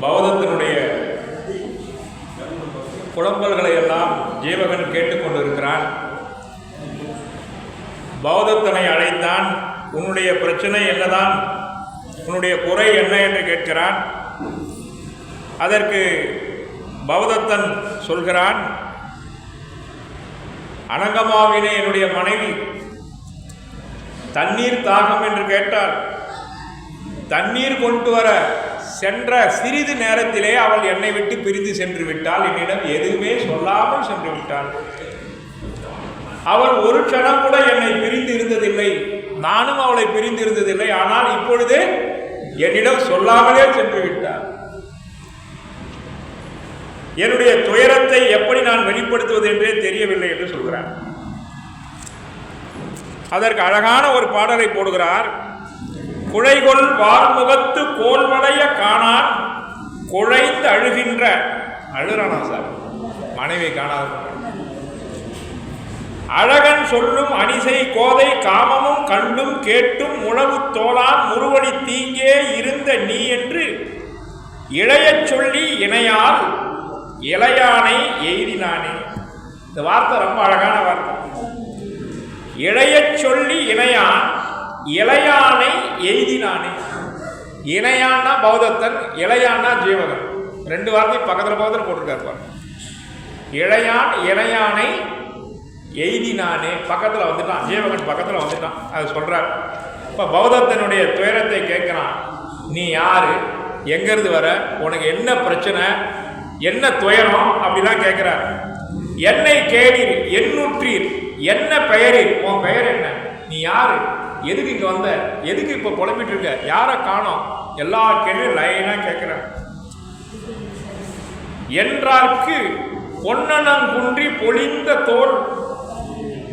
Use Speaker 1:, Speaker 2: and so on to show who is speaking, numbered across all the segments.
Speaker 1: பௌத்தத்தினுடைய புலம்பல்களை எல்லாம் ஜீவகன் கேட்டுக்கொண்டிருக்கிறான். பௌத்தனை அழைத்தான். உன்னுடைய பிரச்சனை என்னதான், உன்னுடைய குறை என்ன என்று கேட்கிறான். அதற்கு பௌத்தன் சொல்கிறான், அனங்கமாவினே என்னுடைய மனைவி தண்ணீர் தாகம் என்று கேட்டாள். தண்ணீர் கொண்டு வர சென்ற சிறிது நேரத்திலே அவள் என்னை விட்டு பிரிந்து சென்று விட்டாள். என்னிடம் எதுவுமே சொல்லாமல் சென்று விட்டாள். அவள் ஒரு க்ஷணம் கூட என்னை பிரிந்து இருந்ததில்லை, நானும் அவளை பிரிந்து இருந்ததில்லை. ஆனால் இப்பொழுது என்னிடம் சொல்லாமலே சென்று விட்டாள். என்னுடைய துயரத்தை எப்படி நான் வெளிப்படுத்துவது என்றே தெரியவில்லை என்று சொல்கிறார். அதற்கு அழகான ஒரு பாடலை போடுகிறார். குழைகொள் வார்முகத்து கோல்வளைய காணான் குழைந்து அழுகின்ற, அழுறானா சார், மனைவி காணாத அழகன் சொல்லும் அணிசை கோதை காமமும் கண்டும் கேட்டும் உழவு தோளான் முருவடி தீங்கே இருந்த நீ என்று இளையச் சொல்லி இணையால் இளையானை எய்தினானே. இந்த வார்த்தை ரொம்ப அழகான வார்த்தை. இளையச் சொல்லி இணையான் இளையானை எய்தினானே. இணையான்னா பௌத்தன், இளையான்னா ஜீவகன். ரெண்டு வார்த்தை பக்கத்தில் போட்டிருக்காரு. இளையான் இளையானை எய்தினானே, பக்கத்தில் வந்துட்டான், ஜீவகன் பக்கத்தில் வந்துட்டான். அது சொல்றார். இப்போ பௌத்தனுடைய துயரத்தை கேட்கிறான். நீ யாரு, எங்கிருந்து வர, உனக்கு என்ன பிரச்சனை, என்ன துயரம் அப்படிலாம் கேட்கிறார். என்னை கேளீர், என்னுற்றீர், என்ன பெயரீர், உன் பெயர் என்ன, நீ யாரு, எதுக்கு இங்க வந்த, எதுக்கு இப்ப புலம்பிட்டு இருக்க, யாரை காணோம், எல்லா கேள்வியும் லைனா கேட்கிறார். என்றார்க்கு பொன்னனங்குன்றி பொழிந்த தோல்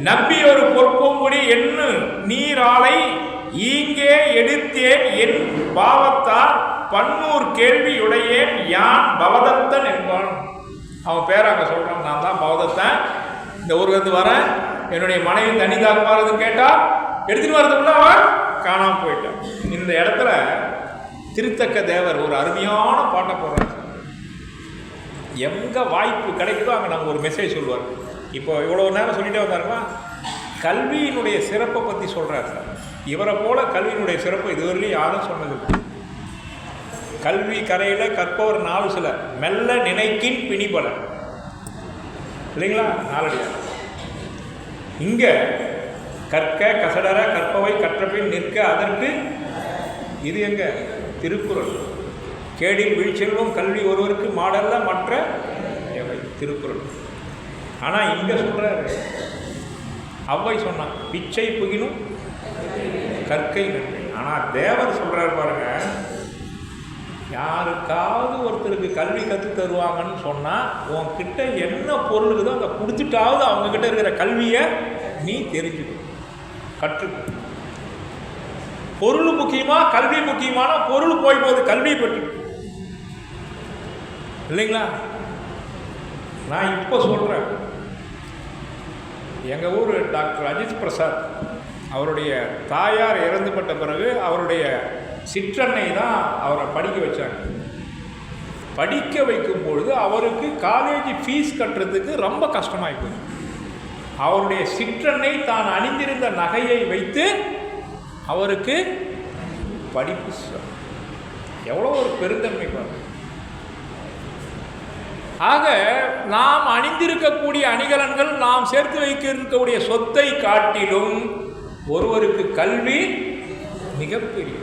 Speaker 1: நம்பி ஒரு பொற்பொங்குடி எண்ணு நீராலை ஈங்கே எடுத்தேன் என் பாவத்தார் பன்னூர் கேள்வியுடையேன் யான் பவதத்தன் என்பான். அவன் பேர் அங்கே சொல்கிறான், நான் தான் பவதத்தன், இந்த ஊருக்கு வரேன், என்னுடைய மனைவி தண்ணி தாக்கமாறுதுன்னு கேட்டால் எடுத்துகிட்டு வரதுக்குள்ள அவன் காணாமல் போயிட்டான். இந்த இடத்துல திருத்தக்க தேவர் ஒரு அருமையான பாட்டை போடுறார். எங்கே வாய்ப்பு கிடைக்குதோ அங்கே நம்ம ஒரு மெசேஜ் சொல்லுவார். இப்போ இவ்வளோ நேரம் சொல்லிட்டே வந்தாருங்களா, கல்வியினுடைய சிறப்பை பற்றி சொல்கிறார் சார். இவரை போல கல்வியினுடைய சிறப்பு இதுவரையிலும் யாரும் சொன்னது. கல்வி கரையில் கற்பவர் நாலு சில மெல்ல நினைக்கின் பிணிபல, இல்லைங்களா, நாலடியா. இங்கே கற்க கசடர கற்பவை கற்றபின் நிற்க அதற்கு, இது எங்க திருக்குறள். கேடில் விழிச்செல்வம் கல்வி ஒருவருக்கு மாடல்ல மற்ற திருக்குறள். ஆனால் இங்கே சொல்கிறாரு, அவ்வை சொன்னான் பிச்சை புகினும் கற்கை நன்மை. ஆனால் தேவர் சொல்கிறாரு பாருங்க, யாருக்காவது ஒருத்தருக்கு கல்வி கற்று தருவாங்கன்னு சொன்னால் உன்கிட்ட என்ன பொருள் இருக்குதோ அதை கொடுத்துட்டாவது அவங்கக்கிட்ட இருக்கிற கல்வியை நீ தெரிஞ்சுக்கணும், கற்றுக்க. பொருள் முக்கியமா கல்வி முக்கியமான, பொருள் போய் போகுது, கல்வி பற்றி இல்லைங்களா. நான் இப்போ சொல்கிறேன், எங்கள் ஊர் டாக்டர் அஜித் பிரசாத், அவருடைய தாயார் இறந்துபட்ட பிறகு அவருடைய சிற்றன்னை தான் அவரை படிக்க வச்சாங்க. படிக்க வைக்கும் பொழுது அவருக்கு காலேஜ் ஃபீஸ் கட்டுறதுக்கு ரொம்ப கஷ்டமாகி போச்சு. அவருடைய சிற்றன்னை தான் அணிந்திருந்த நகையை வைத்து அவருக்கு படிப்பு. எவ்வளோ ஒரு பெருந்தன்மை பாருங்க. ஆக நாம் அணிந்திருக்கக்கூடிய அணிகலன்கள், நாம் சேர்த்து வைக்க இருக்கக்கூடிய சொத்தை காட்டிலும் ஒருவருக்கு கல்வி மிகப்பெரிய.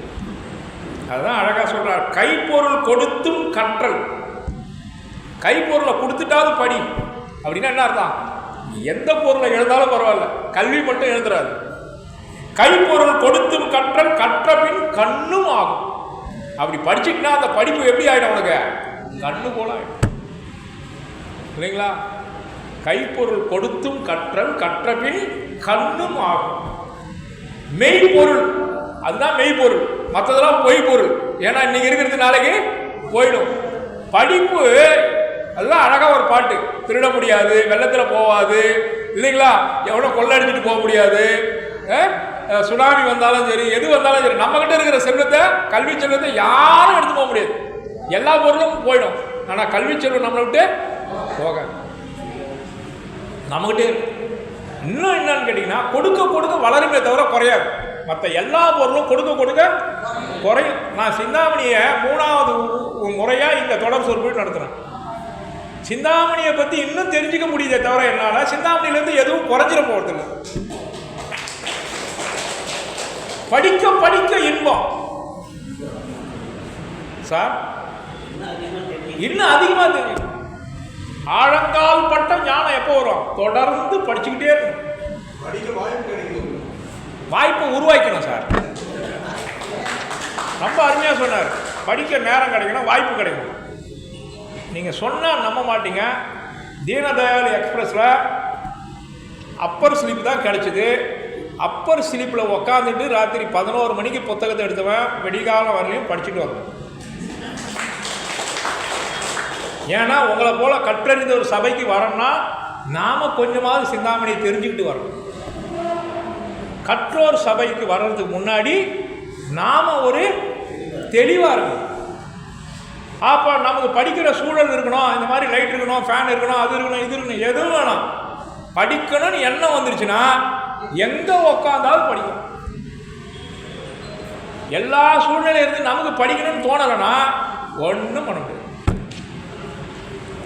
Speaker 1: அதுதான் அழகா சொல்றார், கைப்பொருள் கொடுத்தும் கற்றல். கைப்பொருளை கொடுத்துட்டாவது படி அப்படின்னா என்ன அர்த்தம்? எந்த பொருளை எழுதாலும் பரவாயில்ல, கல்வி மட்டும் எழுதுறாரு. கைப்பொருள் கொடுத்தும் கற்றல் கற்ற பின் கண்ணும் ஆகும். அப்படி படிச்சுட்டுனா அந்த படிப்பு எப்படி ஆயிடும், உனக்கு கண்ணு போல ஆயிடும், இல்லைங்களா. கைப்பொருள் கொடுத்தும் கற்றல் கற்ற பின் கண்ணும் ஆகும். மெய்ப்பொருள், அதுதான் மெய்ப்பொருள், மற்றதெல்லாம் பொய் பொருள். ஏன்னா இன்னைக்கு இருக்கிறது நாளைக்கு போயிடும். படிப்பு அதுதான் அழகா ஒரு பாட்டு, திருட முடியாது, வெள்ளத்தில் போகாது, இல்லைங்களா, எவ்வளோ கொள்ளடிச்சிட்டு போக முடியாது, சுனாமி வந்தாலும் சரி, எது வந்தாலும் சரி, நம்ம கிட்ட இருக்கிற செல்வத்தை, கல்வி செல்வத்தை யாரும் எடுத்து போக முடியாது. எல்லா பொருளும் போயிடும். ஆனால் கல்வி செல்வம் நம்மளை விட்டு போக நம்மகிட்டே இன்னும் என்னன்னு கேட்டிங்கன்னா, கொடுக்க கொடுக்க வளருமே தவிர குறையாது. மற்ற எல்லா பொருளும் கொடுக்க கொடுக்க குறையும். நான் சிந்தாமணியை 3வது முறையாக இந்த தொடர் சொற்பொழிவு நடத்துகிறேன். சிந்தாமணியை பற்றி இன்னும் தெரிஞ்சுக்க முடியுதே தவிர என்னால் சிந்தாமணியிலேருந்து எதுவும் குறைஞ்சிட போகிறதில்லை. படிக்க படிக்க இன்பம் சார் இன்னும் அதிகமாக தெரியும். ஆழங்கால் பட்ட ஞானம் எப்போ வரும்? தொடர்ந்து படிச்சுக்கிட்டே இருக்கணும். வாய்ப்பு உருவாக்கணும் சார். ரொம்ப அருமையாக சொன்னார். படிக்க நேரம் கிடைக்கணும், வாய்ப்பு கிடைக்கணும். நீங்கள் சொன்னால் நம்ப மாட்டீங்க. தீனதயாள் எக்ஸ்பிரஸில் அப்பர் ஸ்லீப் தான் கிடச்சிது. அப்பர் ஸ்லீப்பில் உக்காந்துட்டு ராத்திரி 11 மணிக்கு புத்தகத்தை எடுத்தவன் வெடிகாலம் வரலையும் படிச்சுட்டு வந்தேன். ஏன்னா உங்களை போல கற்றறிந்த ஒரு சபைக்கு வரோம்னா நாம் கொஞ்சமாவது சிந்தாமணியை தெரிஞ்சுக்கிட்டு வரணும். கற்றோர் சபைக்கு வர்றதுக்கு முன்னாடி நாம் ஒரு தெளிவாக இருக்கணும். அப்போ நமக்கு படிக்கிற சூழல் இருக்கணும். இந்த மாதிரி லைட் இருக்கணும், ஃபேன் இருக்கணும், அது இருக்கணும், இது இருக்கணும், எதுவும் வேணும். படிக்கணும்னு எண்ணம் வந்துருச்சுன்னா எங்கே உக்காந்தாலும் படிக்கணும். எல்லா சூழ்நிலையும் இருந்து நமக்கு படிக்கணும்னு தோணலைன்னா ஒன்றும் பண்ண முடியாது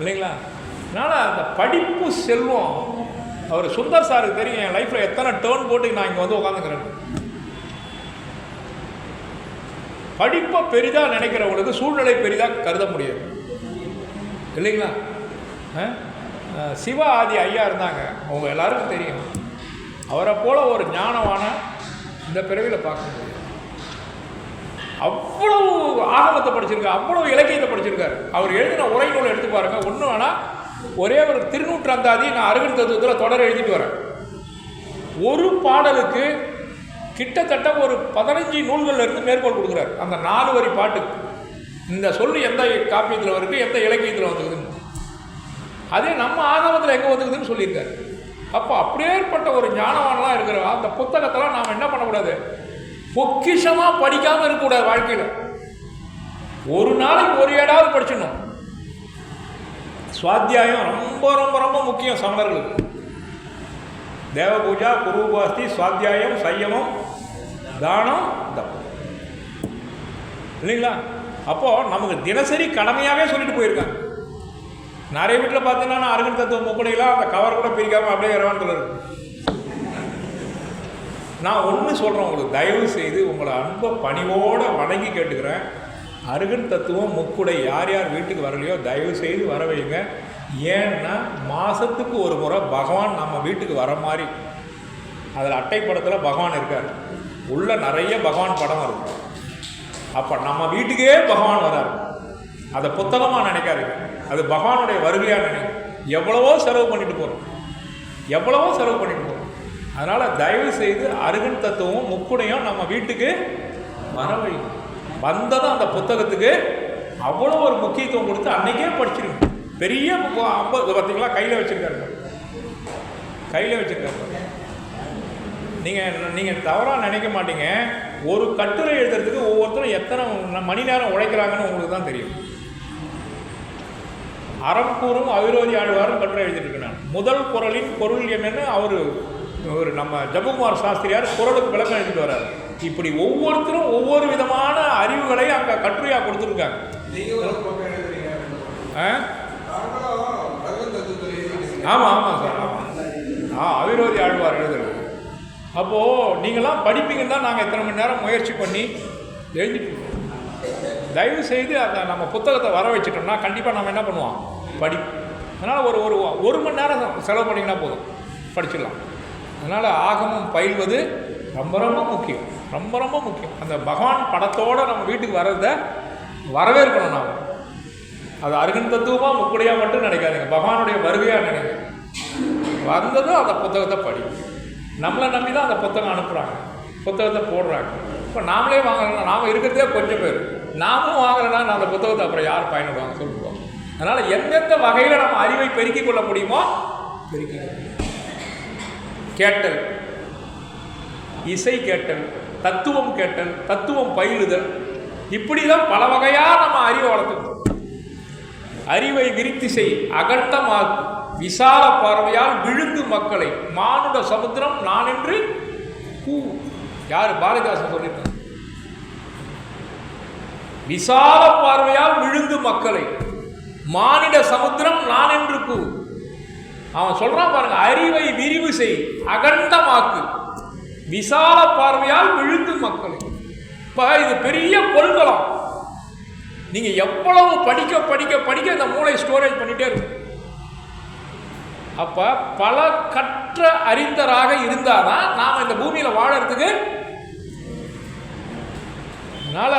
Speaker 1: இல்லைங்களா? அதனால் அந்த படிப்பு செல்வம். அவர் சுந்தர் சாருக்கு தெரியும் என் லைஃப்பில் எத்தனை டேர்ன் போட்டு நான் இங்கே வந்து உட்காந்துக்கிறேன். படிப்பை பெரிதாக நினைக்கிறவங்களுக்கு சூழ்நிலை பெரிதாக கருத முடியாது இல்லைங்களா? சிவ ஆதி ஐயா இருந்தாங்க, அவங்க எல்லாருக்கும் தெரியும். அவரை போல் ஒரு ஞானமான இந்த பிறவியில் பார்க்க முடியாது. அவ்வளவு ஆகமத்தை படிச்சிருக்காரு, அவ்வளவு இலக்கியத்தை படிச்சிருக்காரு. அவர் எழுதின உரை நூல் எடுத்து பாருங்க. ஒன்று வேணால் ஒரே ஒரு திருநூற்றாந்தாதி நான் அருகன் தத்துவத்தில் தொடர் எழுதிட்டு வரேன். ஒரு பாடலுக்கு கிட்டத்தட்ட ஒரு 15 நூல்கள் இருந்து மேற்கோள் கொடுக்குறாரு. அந்த 4 வரி பாட்டுக்கு இந்த சொல்லு எந்த காப்பியத்தில் வருது, எந்த இலக்கியத்தில் வந்துக்குதுன்னு. அதே நம்ம ஆகமத்தில் எங்கே வந்துக்குதுன்னு சொல்லியிருக்காரு. அப்போ அப்படியேற்பட்ட ஒரு ஞானவானலாம் இருக்கிற அந்த புத்தகத்தெல்லாம் நாம் என்ன பண்ணக்கூடாது, பொக்கிஷமாக படிக்காமல் இருக்கக்கூடாது. வாழ்க்கையில் ஒரு நாளைக்கு ஒரு ஏடாவது படிச்சிடணும். சுவாத்தியாயம் ரொம்ப ரொம்ப ரொம்ப முக்கியம் சமணர்களுக்கு. தேவ பூஜா, குருபாஸ்தி, சுவாத்தியாயம், சையமம், தானம், தப்பம் இல்லைங்களா? அப்போது நமக்கு தினசரி கடமையாகவே சொல்லிட்டு போயிருக்காங்க. நிறைய வீட்டில் பார்த்தீங்கன்னா அருகன் தத்துவம் முப்படையெல்லாம் அந்த கவர் கூட பிரிக்காமல் அப்படியே இரவானத்தில் இருக்கு. நான் ஒன்று சொல்கிறேன் உங்களுக்கு, தயவு செய்து உங்களை அன்பை பணிவோடு வணங்கி கேட்டுக்கிறேன். அருகன் தத்துவம் முக்குடை யார் யார் வீட்டுக்கு வரலையோ தயவு செய்து வர வைங்க. ஏன்னா மாதத்துக்கு ஒரு முறை பகவான் நம்ம வீட்டுக்கு வர மாதிரி அதில் அட்டைப்படத்தில் பகவான் இருக்கார். உள்ள நிறைய பகவான் படம் இருக்கும். அப்போ நம்ம வீட்டுக்கே பகவான் வராரு. அதை புத்தகமாக நினைக்காதீங்க, அது பகவானுடைய வருகையாக நினைக்க. எவ்வளவோ செலவு பண்ணிட்டு போகிறோம், எவ்வளவோ செலவு பண்ணிட்டு போகிறோம். அதனால் தயவு செய்து அருகன் தத்துவம் முக்குடையும் நம்ம வீட்டுக்கு வர வைங்க. வந்ததும் அந்த புத்தகத்துக்கு அவ்வளோ ஒரு முக்கியத்துவம் கொடுத்து அன்றைக்கே படிச்சிருங்க. பெரிய 50 பார்த்தீங்களா கையில் வச்சுருக்காரு, கையில் வச்சுருக்காரு. நீங்கள் தவறாக நினைக்க மாட்டீங்க. ஒரு கட்டுரை எழுதுறதுக்கு ஒவ்வொருத்தரும் எத்தனை மணி நேரம் உழைக்கிறாங்கன்னு உங்களுக்கு தான் தெரியும். அறம்பூரும் அவிரோதி ஆழ்வாரும் கட்டுரை எழுதிட்டு நான். முதல் குறளின் பொருள் என்னன்னு அவர் நம்ம ஜம்புகுமார் சாஸ்திரியார் குறளுக்கு விளக்கம் எழுதிட்டு வர்றாரு. இப்படி ஒவ்வொருத்தரும் ஒவ்வொரு விதமான அறிவுகளை அங்கே கட்டுரையாக கொடுத்துருக்காங்க. ஆமாம் ஆமாம் சார், ஆமாம். அவிரோதி ஆழ்வார் எழுதுறது. அப்போது நீங்களாம் படிப்பீங்கன்னு தான் நாங்கள் எத்தனை மணி நேரம் முயற்சி பண்ணி எழுதிட்டு இருக்கோம். தயவு செய்து அந்த நம்ம புத்தகத்தை வர வச்சுட்டோம்னா கண்டிப்பாக நம்ம என்ன பண்ணுவோம், அதனால் ஒரு மணி நேரம் செலவு பண்ணிங்கன்னா போதும், படிச்சிடலாம். அதனால் ஆகமம் பயில்வது ரொம்ப ரொம்ப முக்கியம், ரொம்ப ரொம்ப முக்கியம். அந்த பகவான் படத்தோடு நம்ம வீட்டுக்கு வர்றதை வரவேற்கணும். நாம் அது அருகன் தத்துவமாக முக்குடையாக மட்டும் நினைக்காதீங்க, பகவானுடைய வருகையாக நினைங்க. வந்ததும் அந்த புத்தகத்தை படி. நம்மளை நம்பி தான் அந்த புத்தகம் அனுப்புகிறாங்க, புத்தகத்தை போடுறாங்க. இப்போ நாமளே வாங்கலைன்னா, நாம் இருக்கிறதே கொஞ்சம் பேர், நாமும் வாங்கலைன்னா அந்த புத்தகத்தை அப்புறம் யார் பயன்படுவாங்க சொல்லுவோம். அதனால் எந்தெந்த வகையில் நம்ம அறிவை பெருக்கிக் கொள்ள முடியுமோ பெருக்கிக் கொள்ள. கேட்டல், இசை கேட்டல், தத்துவம் கேட்டல், தத்துவம் பயிலுதல், இப்படி தான் பல வகையாக நம்ம அறிவை வளர்த்துக்கணும். அறிவை விருத்தி செய் அகண்டமாக்கு விசால பார்வையால் விழுந்து மக்களை மானுட சமுத்திரம் நான் என்று யாரு பாரதிதாசன் சொல்லியிருக்காங்க. விசால பார்வையால் விழுந்து மக்களை மானிட சமுத்திரம் நான் என்று கூ. அவன் சொல்றான் பாருங்க, அறிவை விரிவு செய் அகண்டமாக்கு விசால பார்வையால் விழுந்து மக்களை. இப்ப இது பெரிய கொள்கலம். நீங்க எவ்வளவு படிக்க படிக்க படிக்க இந்த மூளை ஸ்டோரேஜ் பண்ணிட்டே இருக்கும். அப்ப பல கற்ற அறிந்தராக இருந்தாதான் நாம இந்த பூமியில வாழறதுக்கு. அதனால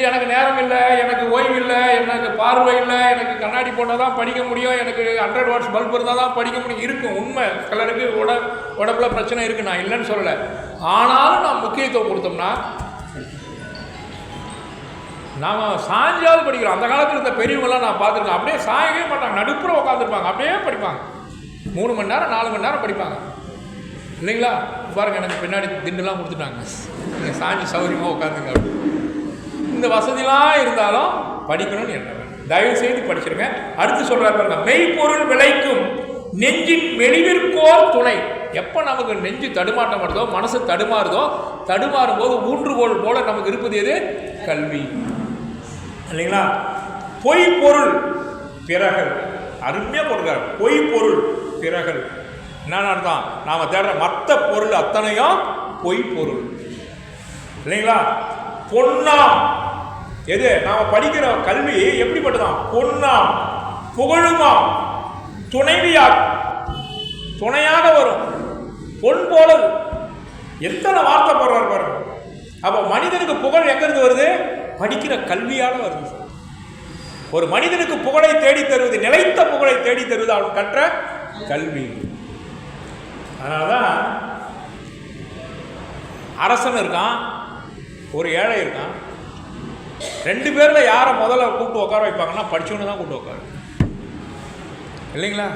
Speaker 1: எனக்கு நேரம் இல்லை, எனக்கு ஓய்வு இல்லை, எனக்கு பார்வை இல்லை, எனக்கு கண்ணாடி போட்டால் தான் படிக்க முடியும், எனக்கு 100 வாட்ஸ் பல்ப் இருந்தால் தான் படிக்க முடியும். இருக்கும், உண்மை. சிலருக்கு உடம்புல பிரச்சனை இருக்குது, நான் இல்லைன்னு சொல்லலை. ஆனாலும் நாம் முக்கியத்துவம் கொடுத்தோம்னா நாம் சாஞ்சாவது படிக்கிறோம். அந்த காலத்தில் இருந்த பெரியவங்களாம் நான் பார்த்துருக்கேன், அப்படியே சாயவே மாட்டாங்க, நடுப்புற உட்காந்துருப்பாங்க, அப்படியே படிப்பாங்க. 3 மணி நேரம் 4 மணி நேரம் படிப்பாங்க இல்லைங்களா? பாருங்க, எனக்கு பின்னாடி திண்டுலாம் கொடுத்துட்டாங்க, நீங்கள் சாஞ்சி சௌகரியமாக உட்காந்துங்க. இந்த வசதிலாம் இருந்தாலும் படிக்கணும்னு என்ன வேணும், தயவு செய்து படிச்சிருங்க. அடுத்து சொல்றாரு பாருங்க, மெய்ப்பொருள் விளைக்கும் நெஞ்சின் மெலிவிற்கோர் துணை. எப்போ நமக்கு நெஞ்சு தடுமாட்டம் வருதோ, மனசு தடுமாறுதோ, தடுமாறும் போது ஊன்றுகோல் போல நமக்கு இருப்பது எது? கல்வி இல்லைங்களா? பொய் பொருள் பிறகு அருமையாக போட்டுக்காரு. பொய் பொருள் பிறகு என்னன்னு அர்த்தம்? நாம் தேடுற மற்ற பொருள் அத்தனையும் பொய் பொருள் இல்லைங்களா? பொன்னாம் எது? நாம் படிக்கிற கல்வி எப்படிப்பட்டதான்? பொன்னாம் புகழுமாம் துணைவியா, துணையாக வரும், பொன் போலது. எத்தனை வார்த்தை போடுறாரு பாருங்க. அப்போ மனிதனுக்கு புகழ் எங்கிருந்து வருது? படிக்கிற கல்வியால் வருது. ஒரு மனிதனுக்கு புகழை தேடி தருவது, நிலைத்த புகழை தேடி தருவது அவன் கற்ற கல்வி. அதனாலதான் அரசன் இருக்கான், ஒரு ஏழை இருக்கான். 2 பேர்ல யாரை முதல்ல கூப்பிட்டு உட்கார வைப்பாங்கன்னா படிச்சவனு தான் கூப்பிட்டு உட்காரு இல்லைங்களா?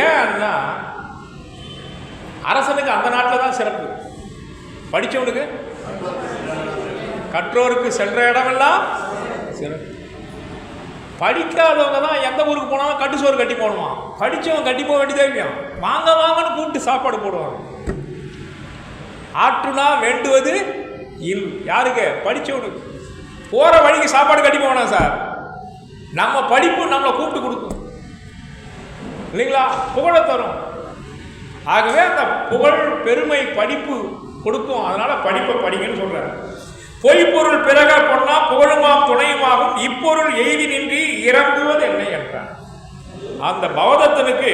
Speaker 1: ஏன்னா அரசனுக்கு அந்த நாட்டில் தான் சிறப்பு, படித்தவனுக்கு கற்றோருக்கு சென்ற இடமெல்லாம் சிறப்பு. படிக்காதவங்க தான் எந்த ஊருக்கு போனாலும் கட்டுச்சோறு கட்டி போடுவான், படித்தவன் கட்டி போக வேண்டியதே இல்லையா? வாங்க வாங்கன்னு கூப்பிட்டு சாப்பாடு போடுவாங்க. ஆற்றுனா வேண்டுவது இல், யாருக்கு? படித்தவனுக்கு. போகிற வழிக்கு சாப்பாடு கட்டி போனா சார், நம்ம படிப்பு நம்மளை கூப்பிட்டு கொடுக்கும் இல்லைங்களா? புகழை தரும். ஆகவே அந்த புகழ் பெருமை படிப்பு கொடுக்கும். அதனால படிப்பை படிங்கன்னு சொல்றாரு. பொய்ப்பொருள் பிறக பொன்னா புகழுமாம் துணையுமாகும் இப்பொருள் எய்தி நின்றி இறங்குவது என்ன என்றார். அந்த பவதத்தனுக்கு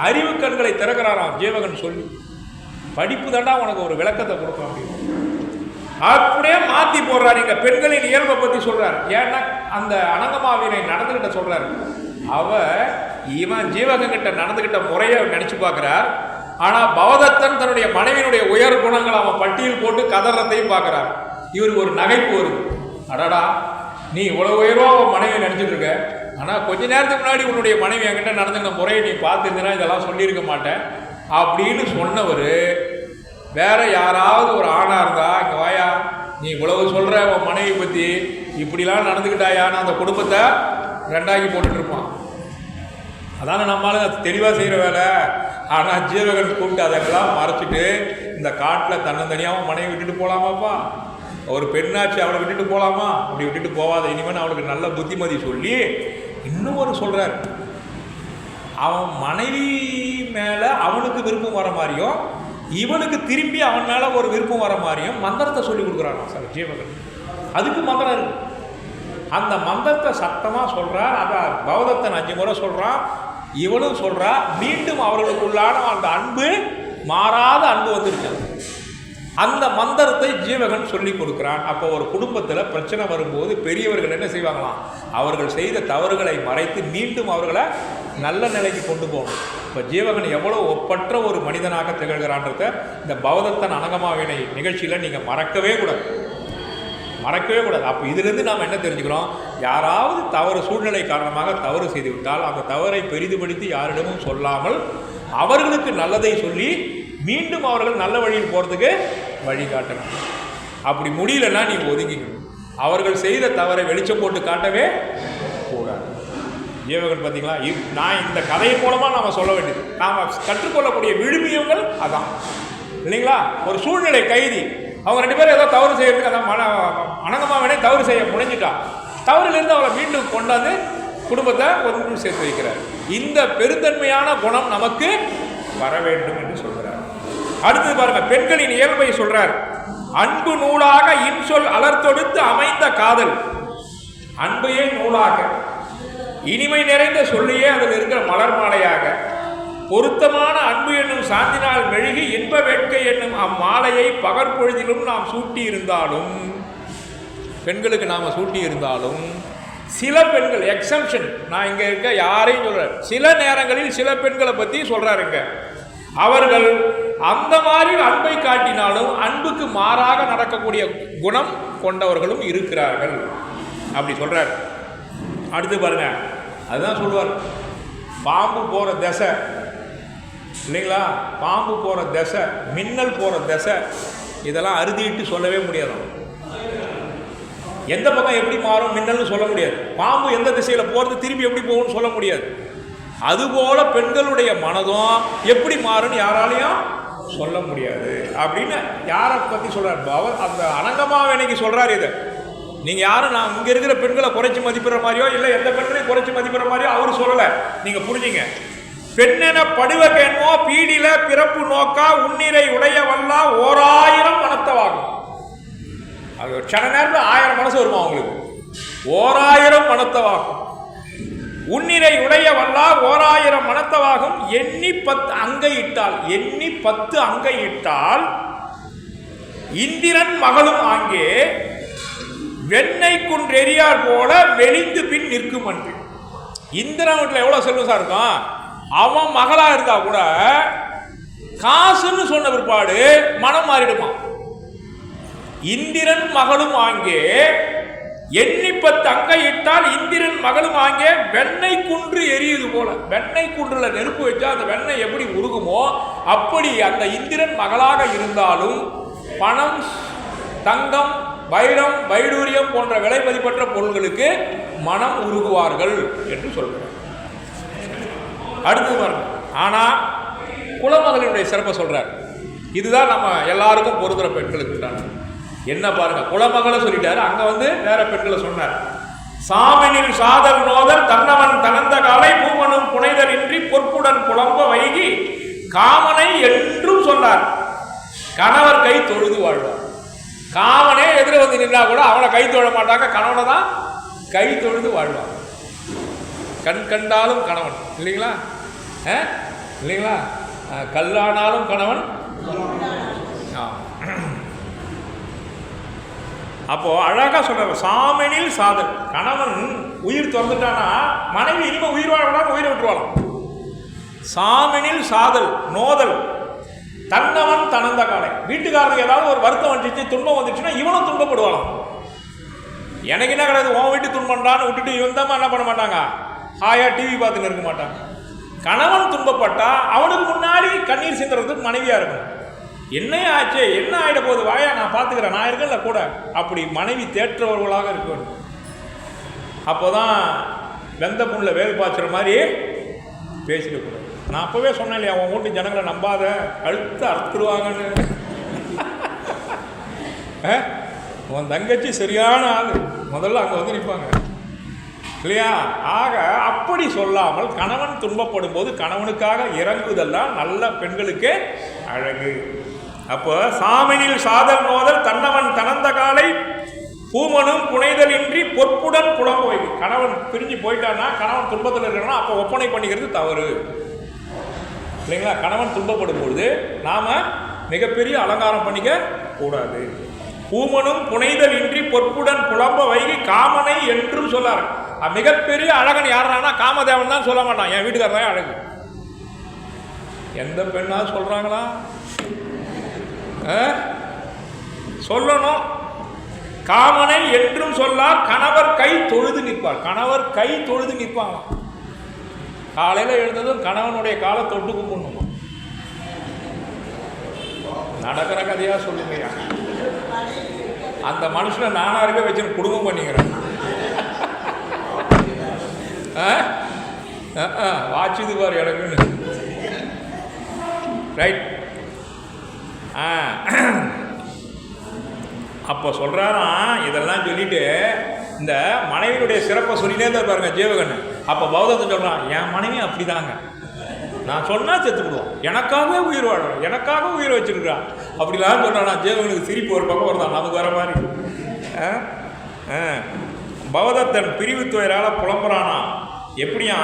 Speaker 1: அறிவு கண்களை திறக்கிறாராம் ஜீவகன் சொல்லி, படிப்பு தாண்டா உனக்கு ஒரு விளக்கத்தை கொடுக்கும் அப்படின்னு. அப்படியே மாற்றி போடுறாரு. இங்க பெண்களின் இயல்பை பற்றி சொல்றாரு. ஏன்னா அந்த அனங்கமாவினை நடந்துகிட்ட சொல்றாரு. இவன் ஜீவகங்கிட்ட நடந்துகிட்ட முறையை நினைச்சு பார்க்கிறார். ஆனால் பவதத்தன் தன்னுடைய மனைவியினுடைய உயர் குணங்கள் அவன் பட்டியல் போட்டு கதறத்தையும் பார்க்கிறார். இவருக்கு ஒரு நகைப்பு வருது. அடடா, நீ இவ்வளவு உயர்வா உன் மனைவியை நினைச்சிட்டு இருக்க, ஆனால் கொஞ்ச நேரத்துக்கு முன்னாடி உன்னுடைய மனைவி என்கிட்ட நடந்துக்கிற முறையை நீ பார்த்துருந்தீங்கன்னா இதெல்லாம் சொல்லியிருக்க மாட்டேன் அப்படின்னு சொன்னவர் வேற யாராவது ஒரு ஆணா இருந்தா, இங்க வாயா, நீ இவ்வளவு சொல்ற உன் மனைவி பத்தி, இப்படிலாம் நடந்துக்கிட்டாயான்னு அந்த குடும்பத்தை 2ஆக்கி போட்டுட்டு இருப்பான். அதான நம்மளால தெளிவாக செய்கிற வேலை. ஆனால் ஜீவகன் கூப்பிட்டு அதெல்லாம் மறைச்சிட்டு இந்த காட்டில் தன்னந்தனியாகவும் மனைவி விட்டுட்டு போகலாமாப்பா? ஒரு பெண்ணாச்சு அவளை விட்டுட்டு போகலாமா? அப்படி விட்டுட்டு போகாத, இனிமேல் அவளுக்கு நல்ல புத்திமதி சொல்லி இன்னும் ஒரு சொல்கிறார். அவன் மனைவி மேலே அவனுக்கு விருப்பம் வர மாதிரியும், இவனுக்கு திரும்பி அவன் மேலே ஒரு விருப்பம் வர மாதிரியும் மந்திரத்தை சொல்லி கொடுக்குறான் சார் ஜீவகன். அதுக்கு மந்திரம் இருக்கு. அந்த மந்திரத்தை சத்தமாக சொல்கிறார். அதை பவதத்தன் 5 முறை சொல்கிறான், இவனும் சொல்கிறா. மீண்டும் அவர்களுக்குள்ளான அந்த அன்பு, மாறாத அன்பு வந்துருக்கு. அந்த மந்திரத்தை ஜீவகன் சொல்லி கொடுக்குறான். அப்போ ஒரு குடும்பத்தில் பிரச்சனை வரும்போது பெரியவர்கள் என்ன செய்வாங்களாம்? அவர்கள் செய்த தவறுகளை மறைத்து மீண்டும் அவர்களை நல்ல நிலைக்கு கொண்டு போகணும். இப்போ ஜீவகன் எவ்வளோ ஒப்பற்ற ஒரு மனிதனாக திகழ்கிறான்றத இந்த பவதத்தன் அனங்கமாவினை நிகழ்ச்சியில் நீங்கள் மறக்கவே கூடாது. அப்போ இதிலிருந்து நாம் என்ன தெரிஞ்சுக்கிறோம்? யாராவது தவறு சூழ்நிலை காரணமாக தவறு செய்துவிட்டால் அந்த தவறை பெரிதுபடுத்தி யாரிடமும் சொல்லாமல் அவர்களுக்கு நல்லதை சொல்லி மீண்டும் அவர்கள் நல்ல வழியில் போகிறதுக்கு வழிகாட்டணும். அப்படி முடியலன்னா நீ ஒதுங்கிக்கணும். அவர்கள் செய்த தவறை வெளிச்சம் போட்டு காட்டவே கூடாது. ஜீவகன் பார்த்தீங்களா? நான் இந்த கதையின் மூலமாக நாம் சொல்ல வேண்டியது, நாம் கற்றுக்கொள்ளக்கூடிய விழுமியங்கள் அதான் இல்லைங்களா? ஒரு சூழ்நிலை கைதி, அவங்க 2 பேரும் ஏதோ தவறு செய்யறதுக்கு அந்த அனங்கமாவனே தவறு செய்ய முனைஞ்சிட்டான். தவறிலிருந்து அவளை மீண்டும் கொண்டாந்து குடும்பத்தை ஒன்று சேர்த்து வைக்கிறார். இந்த பெருந்தன்மையான குணம் நமக்கு வர வேண்டும் என்று சொல்கிறார். அடுத்தது பாருங்க, பெண்களின் இயல்பை சொல்றார். அன்பு நூலாக இன்சொல் அலர்த்தொடுத்து அமைந்த காதல். அன்பையே நூலாக, இனிமை நிறைந்த சொல்லியே அதில் இருக்கிற மலர் மாலையாக, பொருத்தமான அன்பு என்னும் சாந்தினால் மெழுகி இன்ப வேட்கை என்னும் அம்மாலையை பகற்பொழுதிலும் நாம் சூட்டி இருந்தாலும், பெண்களுக்கு நாம் சூட்டி இருந்தாலும், சில பெண்கள் எக்ஸம்ஷன், நான் இங்கே இருக்க யாரையும் சொல்கிறேன், சில நேரங்களில் சில பெண்களை பற்றி சொல்கிறாருங்க. அவர்கள் அந்த மாதிரி அன்பை காட்டினாலும் அன்புக்கு மாறாக நடக்கக்கூடிய குணம் கொண்டவர்களும் இருக்கிறார்கள் அப்படி சொல்கிறார். அடுத்து பாருங்க, அதுதான் சொல்லுவார், பாம்பு போகிற திசை இல்லைங்களா, பாம்பு போகிற திசை, மின்னல் போகிற திசை, இதெல்லாம் அறுதிட்டு சொல்லவே முடியாது. எந்த பக்கம் எப்படி மாறும் மின்னல்னு சொல்ல முடியாது. பாம்பு எந்த திசையில் போகிறது திரும்பி எப்படி போகும்னு சொல்ல முடியாது. அதுபோல பெண்களுடைய மனதும் எப்படி மாறும்னு யாராலையும் சொல்ல முடியாது அப்படின்னு யாரை பற்றி சொல்கிறார்? அந்த அனங்கமாவனைக்கு சொல்கிறார். இதை நீங்கள் யாரும் நான் இங்கே இருக்கிற பெண்களை குறைச்சி மதிப்பிடுற மாதிரியோ இல்லை எந்த பெண்களையும் குறைச்சி மதிப்பிடுற மாதிரியோ அவர் சொல்லலை. நீங்கள் புரிஞ்சுங்க. பெண்ணென படுவகேன்மோ பீடில பிறப்பு நோக்கா உன்னிரை உடைய வல்லா 1000 மனத்தவாகும். அது சில நேரத்தில் 1000 மனசு வருமா அவங்களுக்கு? 1000 மனத்தவாகும். உன்னிரை உடைய வல்லா 1000 மனத்தவாகும். எண்ணி 10 அங்கை இட்டால், எண்ணி 10 அங்கை இட்டால் இந்திரன் மகளும் ஆங்கே வெண்ணெய் குன்றெறியார் போல வெளிந்து பின் நிற்கும் அன்று. இந்திரன் வீட்டில் எவ்வளோ செல்வம் இருக்கும், அவன் மகளா இருந்தா கூட காசுன்னு சொன்ன பிற்பாடு மனம் மாறிடுமா. இந்திரன் மகளும் ஆங்கே எண்ணி 10 அங்கை இட்டால் இந்திரன் மகளும் ஆங்கே வெண்ணெய் குன்று எரியுது போல. வெண்ணெய் குன்றுல நெருப்பு வச்சா அந்த வெண்ணெய் எப்படி உருகுமோ அப்படி அந்த இந்திரன் மகளாக இருந்தாலும் பணம், தங்கம், வைரம், வைடூரியம் போன்ற விலை மதிப்பற்ற பொருள்களுக்கு மனம் உருகுவார்கள் என்று சொல்கிறார். அடுத்து பாருங்க, ஆனால் குலமகளினுடைய சிறப்பை சொல்றார். இதுதான் நம்ம எல்லாருக்கும் பொருந்துற பெண்களுக்கு தான். என்ன பாருங்க, குலமகளை சொல்லிட்டாரு, அங்க வேற பெண்களை சொன்னார். சாமனில் சாதல் நோதல் தன்னவன் தனந்த காலை பூமனும் புனைதல் இன்றி பொற்புடன் புலம்ப வைகி காமனை என்றும் சொன்னார். கணவர் கை தொழுது வாழ்வார். காமனே எதிர நின்றா கூட அவனை கை தொழ மாட்டாங்க, கணவனை தான் கை தொழுது வாழ்வார். கண் கண்டாலும் கணவன் இல்லைங்களா, இல்லைங்களா, கல்லானாலும் கணவன். அப்போ அழகா சொல்ற சாமனில் சாதல். கணவன் உயிர் திறந்துட்டானா மனைவி இனிமே உயிர் வாழ உயிரை விட்டுருவாளாம். சாமனில் சாதல் நோதல் தன்னவன் தனந்த காலை. வீட்டுக்காரருக்கு ஏதாவது ஒரு வருத்தம் வந்துச்சு, துன்பம் வந்துச்சுன்னா இவனும் துன்பப்படுவாளாம். எனக்கு என்ன கிடையாது, உன் வீட்டு துன்பம்டான்னு விட்டுட்டு இவன் தான் என்ன பண்ண மாட்டாங்க, ஹாயா டிவி பார்த்துன்னு இருக்க மாட்டாங்க. கணவன் துன்பப்பட்டா அவனுக்கு முன்னாடி கண்ணீர் சிந்துறதுக்கு மனைவியா இருக்கும். என்ன ஆச்சு, என்ன ஆயிட போகுது, வாயா நான் பார்த்துக்கிறேன், நான் இருக்கேன்ல கூட. அப்படி மனைவி தேற்றவர்களாக இருக்க வேண்டும். அப்போதான் வெந்த புண்ணில் வேல் பாய்ச்சுற மாதிரி பேசிடக்கூடாது. நான் அப்போவே சொன்னேன் இல்லையா, அவன் வீட்டு ஜனங்களை நம்பாத, அழுத்த அறுத்துருவாங்கன்னு. உன் தங்கச்சி சரியான ஆள், முதல்ல அங்கே நிற்பாங்க இல்லையா. ஆக அப்படி சொல்லாமல் கணவன் துன்பப்படும் போது கணவனுக்காக இறங்குதல் தான் நல்ல பெண்களுக்கு அழகு. அப்போ சாமனில் சாதல் நோதல் தன்னவன் தனந்த காலை பூமனும் புனைதல் இன்றி பொற்புடன் புலம்ப வைக்கு. கணவன் பிரிஞ்சு போயிட்டான்னா, கணவன் துன்பத்தில் இருக்கிறனா அப்போ ஒப்பனை பண்ணிக்கிறது தவறு இல்லைங்களா. கணவன் துன்பப்படும் பொழுது நாம மிகப்பெரிய அலங்காரம் பண்ணிக்க கூடாது. பூமனும் புனைதல் இன்றி பொற்புடன் புலம்ப வைகி காமனை என்றும் சொல்லார். மிகப்பெரிய அழகன் யாருன்னா காமதேவன் தான் சொல்ல மாட்டான், என் வீட்டுக்காரர் தான் அழகு. எந்த பெண்ணா சொல்றாங்களா? சொல்லணும். காமனை என்றும் சொல்லார் கணவர் கை தொழுது நிற்பார். கணவர் கை தொழுது நிற்பாங்க. காலையில் எழுந்ததும் கணவனுடைய காலை தொட்டு கும்பிடணுமா? நடக்கிற கதையா சொல்லுங்கய்யா. அந்த மனுஷனை நானா இருக்க வச்சு குடும்பம் பண்ணிக்கிறேன். வாட்சுது பாரு எனக்குன்னு. ரைட். அப்போ சொல்கிறாராம், இதெல்லாம் சொல்லிட்டு இந்த மனைவியுடைய சிறப்பை சொல்லினே தான் பாருங்க ஜீவகன். அப்போ பௌத்தத்தை சொல்கிறான், என் மனைவி அப்படி தாங்க, நான் சொன்னால் செத்துக்கிடுவோம், எனக்காகவே உயிர் வாழும், எனக்காக உயிர் வச்சுருக்கான் அப்படிலாம் சொல்கிறான். ஜீவகனுக்கு சிரிப்பு ஒரு பக்கம் வருதான், நமக்கு வர மாதிரி. பௌத்தன் பிரிவு துயரால் புலம்புறானா. எப்படியா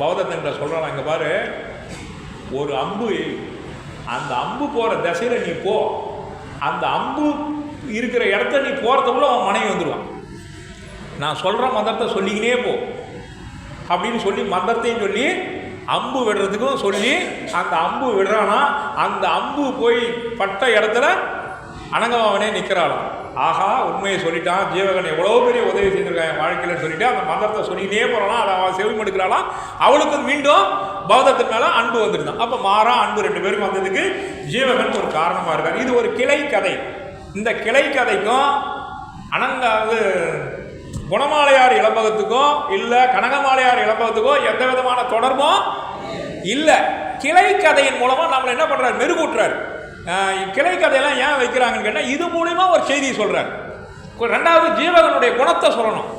Speaker 1: பௌத்தன் சொல்கிறான், இங்கே பாரு, ஒரு அம்பு, அந்த அம்பு போகிற திசையில் நீ போ, அந்த அம்பு இருக்கிற இடத்த நீ போகிறதுக்குள்ள அவன் மனைவி வந்துடுவான். நான் சொல்கிற மந்திரத்தை சொல்லிக்கினே போ அப்படின்னு சொல்லி மந்திரத்தையும் சொல்லி அம்பு விடுறதுக்கும் சொல்லி அந்த அம்பு விடுறானா, அந்த அம்பு போய் பட்ட இடத்துல அனங்கமாவனே நிற்கிறாளாம். ஆஹா, உண்மையை சொல்லிட்டான் ஜீவகன், எவ்வளோ பெரிய உதவி செய்திருக்கான் என் வாழ்க்கையில் சொல்லிட்டு அந்த மந்திரத்தை சொல்லினே போகிறான். அதை அவன் செவிமடுக்கிறாளாம். அவளுக்கு மீண்டும் பௌத்தத்தின் மேலே அன்பு வந்துருந்தான். அப்போ மாறா அன்பு ரெண்டு பேரும் வந்ததுக்கு ஜீவகன் ஒரு காரணமாக இருக்கார். இது ஒரு கிளை கதை. இந்த கிளை கதைக்கும் அனங்காவது குணமாலையார் இளம்பகத்துக்கோ இல்லை கனகமாலையார் இளம்பகத்துக்கோ எந்த விதமான தொடர்பும் இல்லை. கிளை கதையின் மூலமாக நம்மளை என்ன பண்ணுறாரு, மெருகூட்டுறாரு. கிளை கதையெல்லாம் ஏன் வைக்கிறாங்கன்னு கேட்டால் இது மூலிமா ஒரு செய்தியை சொல்கிறார். ரெண்டாவது ஜீவகனுடைய குணத்தை சொல்லணும்,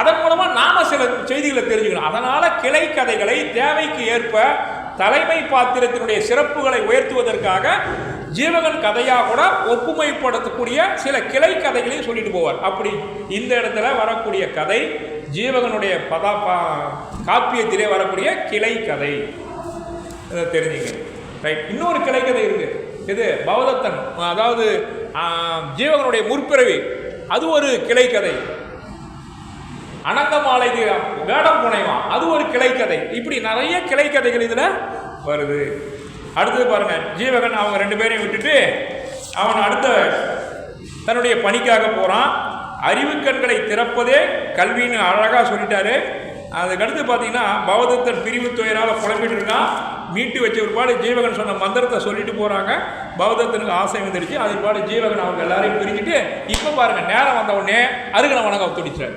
Speaker 1: அதன் மூலமாக நாம் சில செய்திகளை தெரிஞ்சுக்கணும். அதனால் கிளை கதைகளை தேவைக்கு ஏற்ப தலைமை பாத்திரத்தினுடைய சிறப்புகளை உயர்த்துவதற்காக ஜீவகன் கதையாக கூட ஒப்புமைப்படுத்தக்கூடிய சில கிளை கதைகளையும் சொல்லிட்டு போவார். அப்படி இந்த இடத்துல வரக்கூடிய கதை ஜீவகனுடைய காப்பியத்திலே வரக்கூடிய கிளை கதை தெரிஞ்சுங்க. ரைட். இன்னொரு கிளை கதை இருக்கு. இது பௌத்தன், அதாவது ஜீவகனுடைய முற்பிறவி, அது ஒரு கிளை கதை. அனங்கமாலைக்கு வேடம் புனைவான், அது ஒரு கிளை கதை. இப்படி நிறைய கிளை கதைகள் இதில் வருது. அடுத்தது பாருங்க, ஜீவகன் அவங்க ரெண்டு பேரையும் விட்டுட்டு அவன் அடுத்த தன்னுடைய பணிக்காக போகிறான். அறிவு கண்களை திறப்பதே கல்வின்னு அழகாக சொல்லிட்டாரு. அதுக்கடுத்து பார்த்தீங்கன்னா பௌத்தன் பிரிவு துயரால் புலம்பிட்டு இருக்கான். மீட்டு வச்ச ஒருபாடு ஜீவகன் சொன்ன மந்திரத்தை சொல்லிட்டு போகிறாங்க. பௌத்தனுக்கு ஆசை வந்துடுச்சு. அதுபாடு ஜீவகன் அவங்க எல்லாரையும் பிரிச்சுட்டு இப்போ பாருங்கள், நேரம் வந்த உடனே அருகனை வணங்க துடிச்சார்.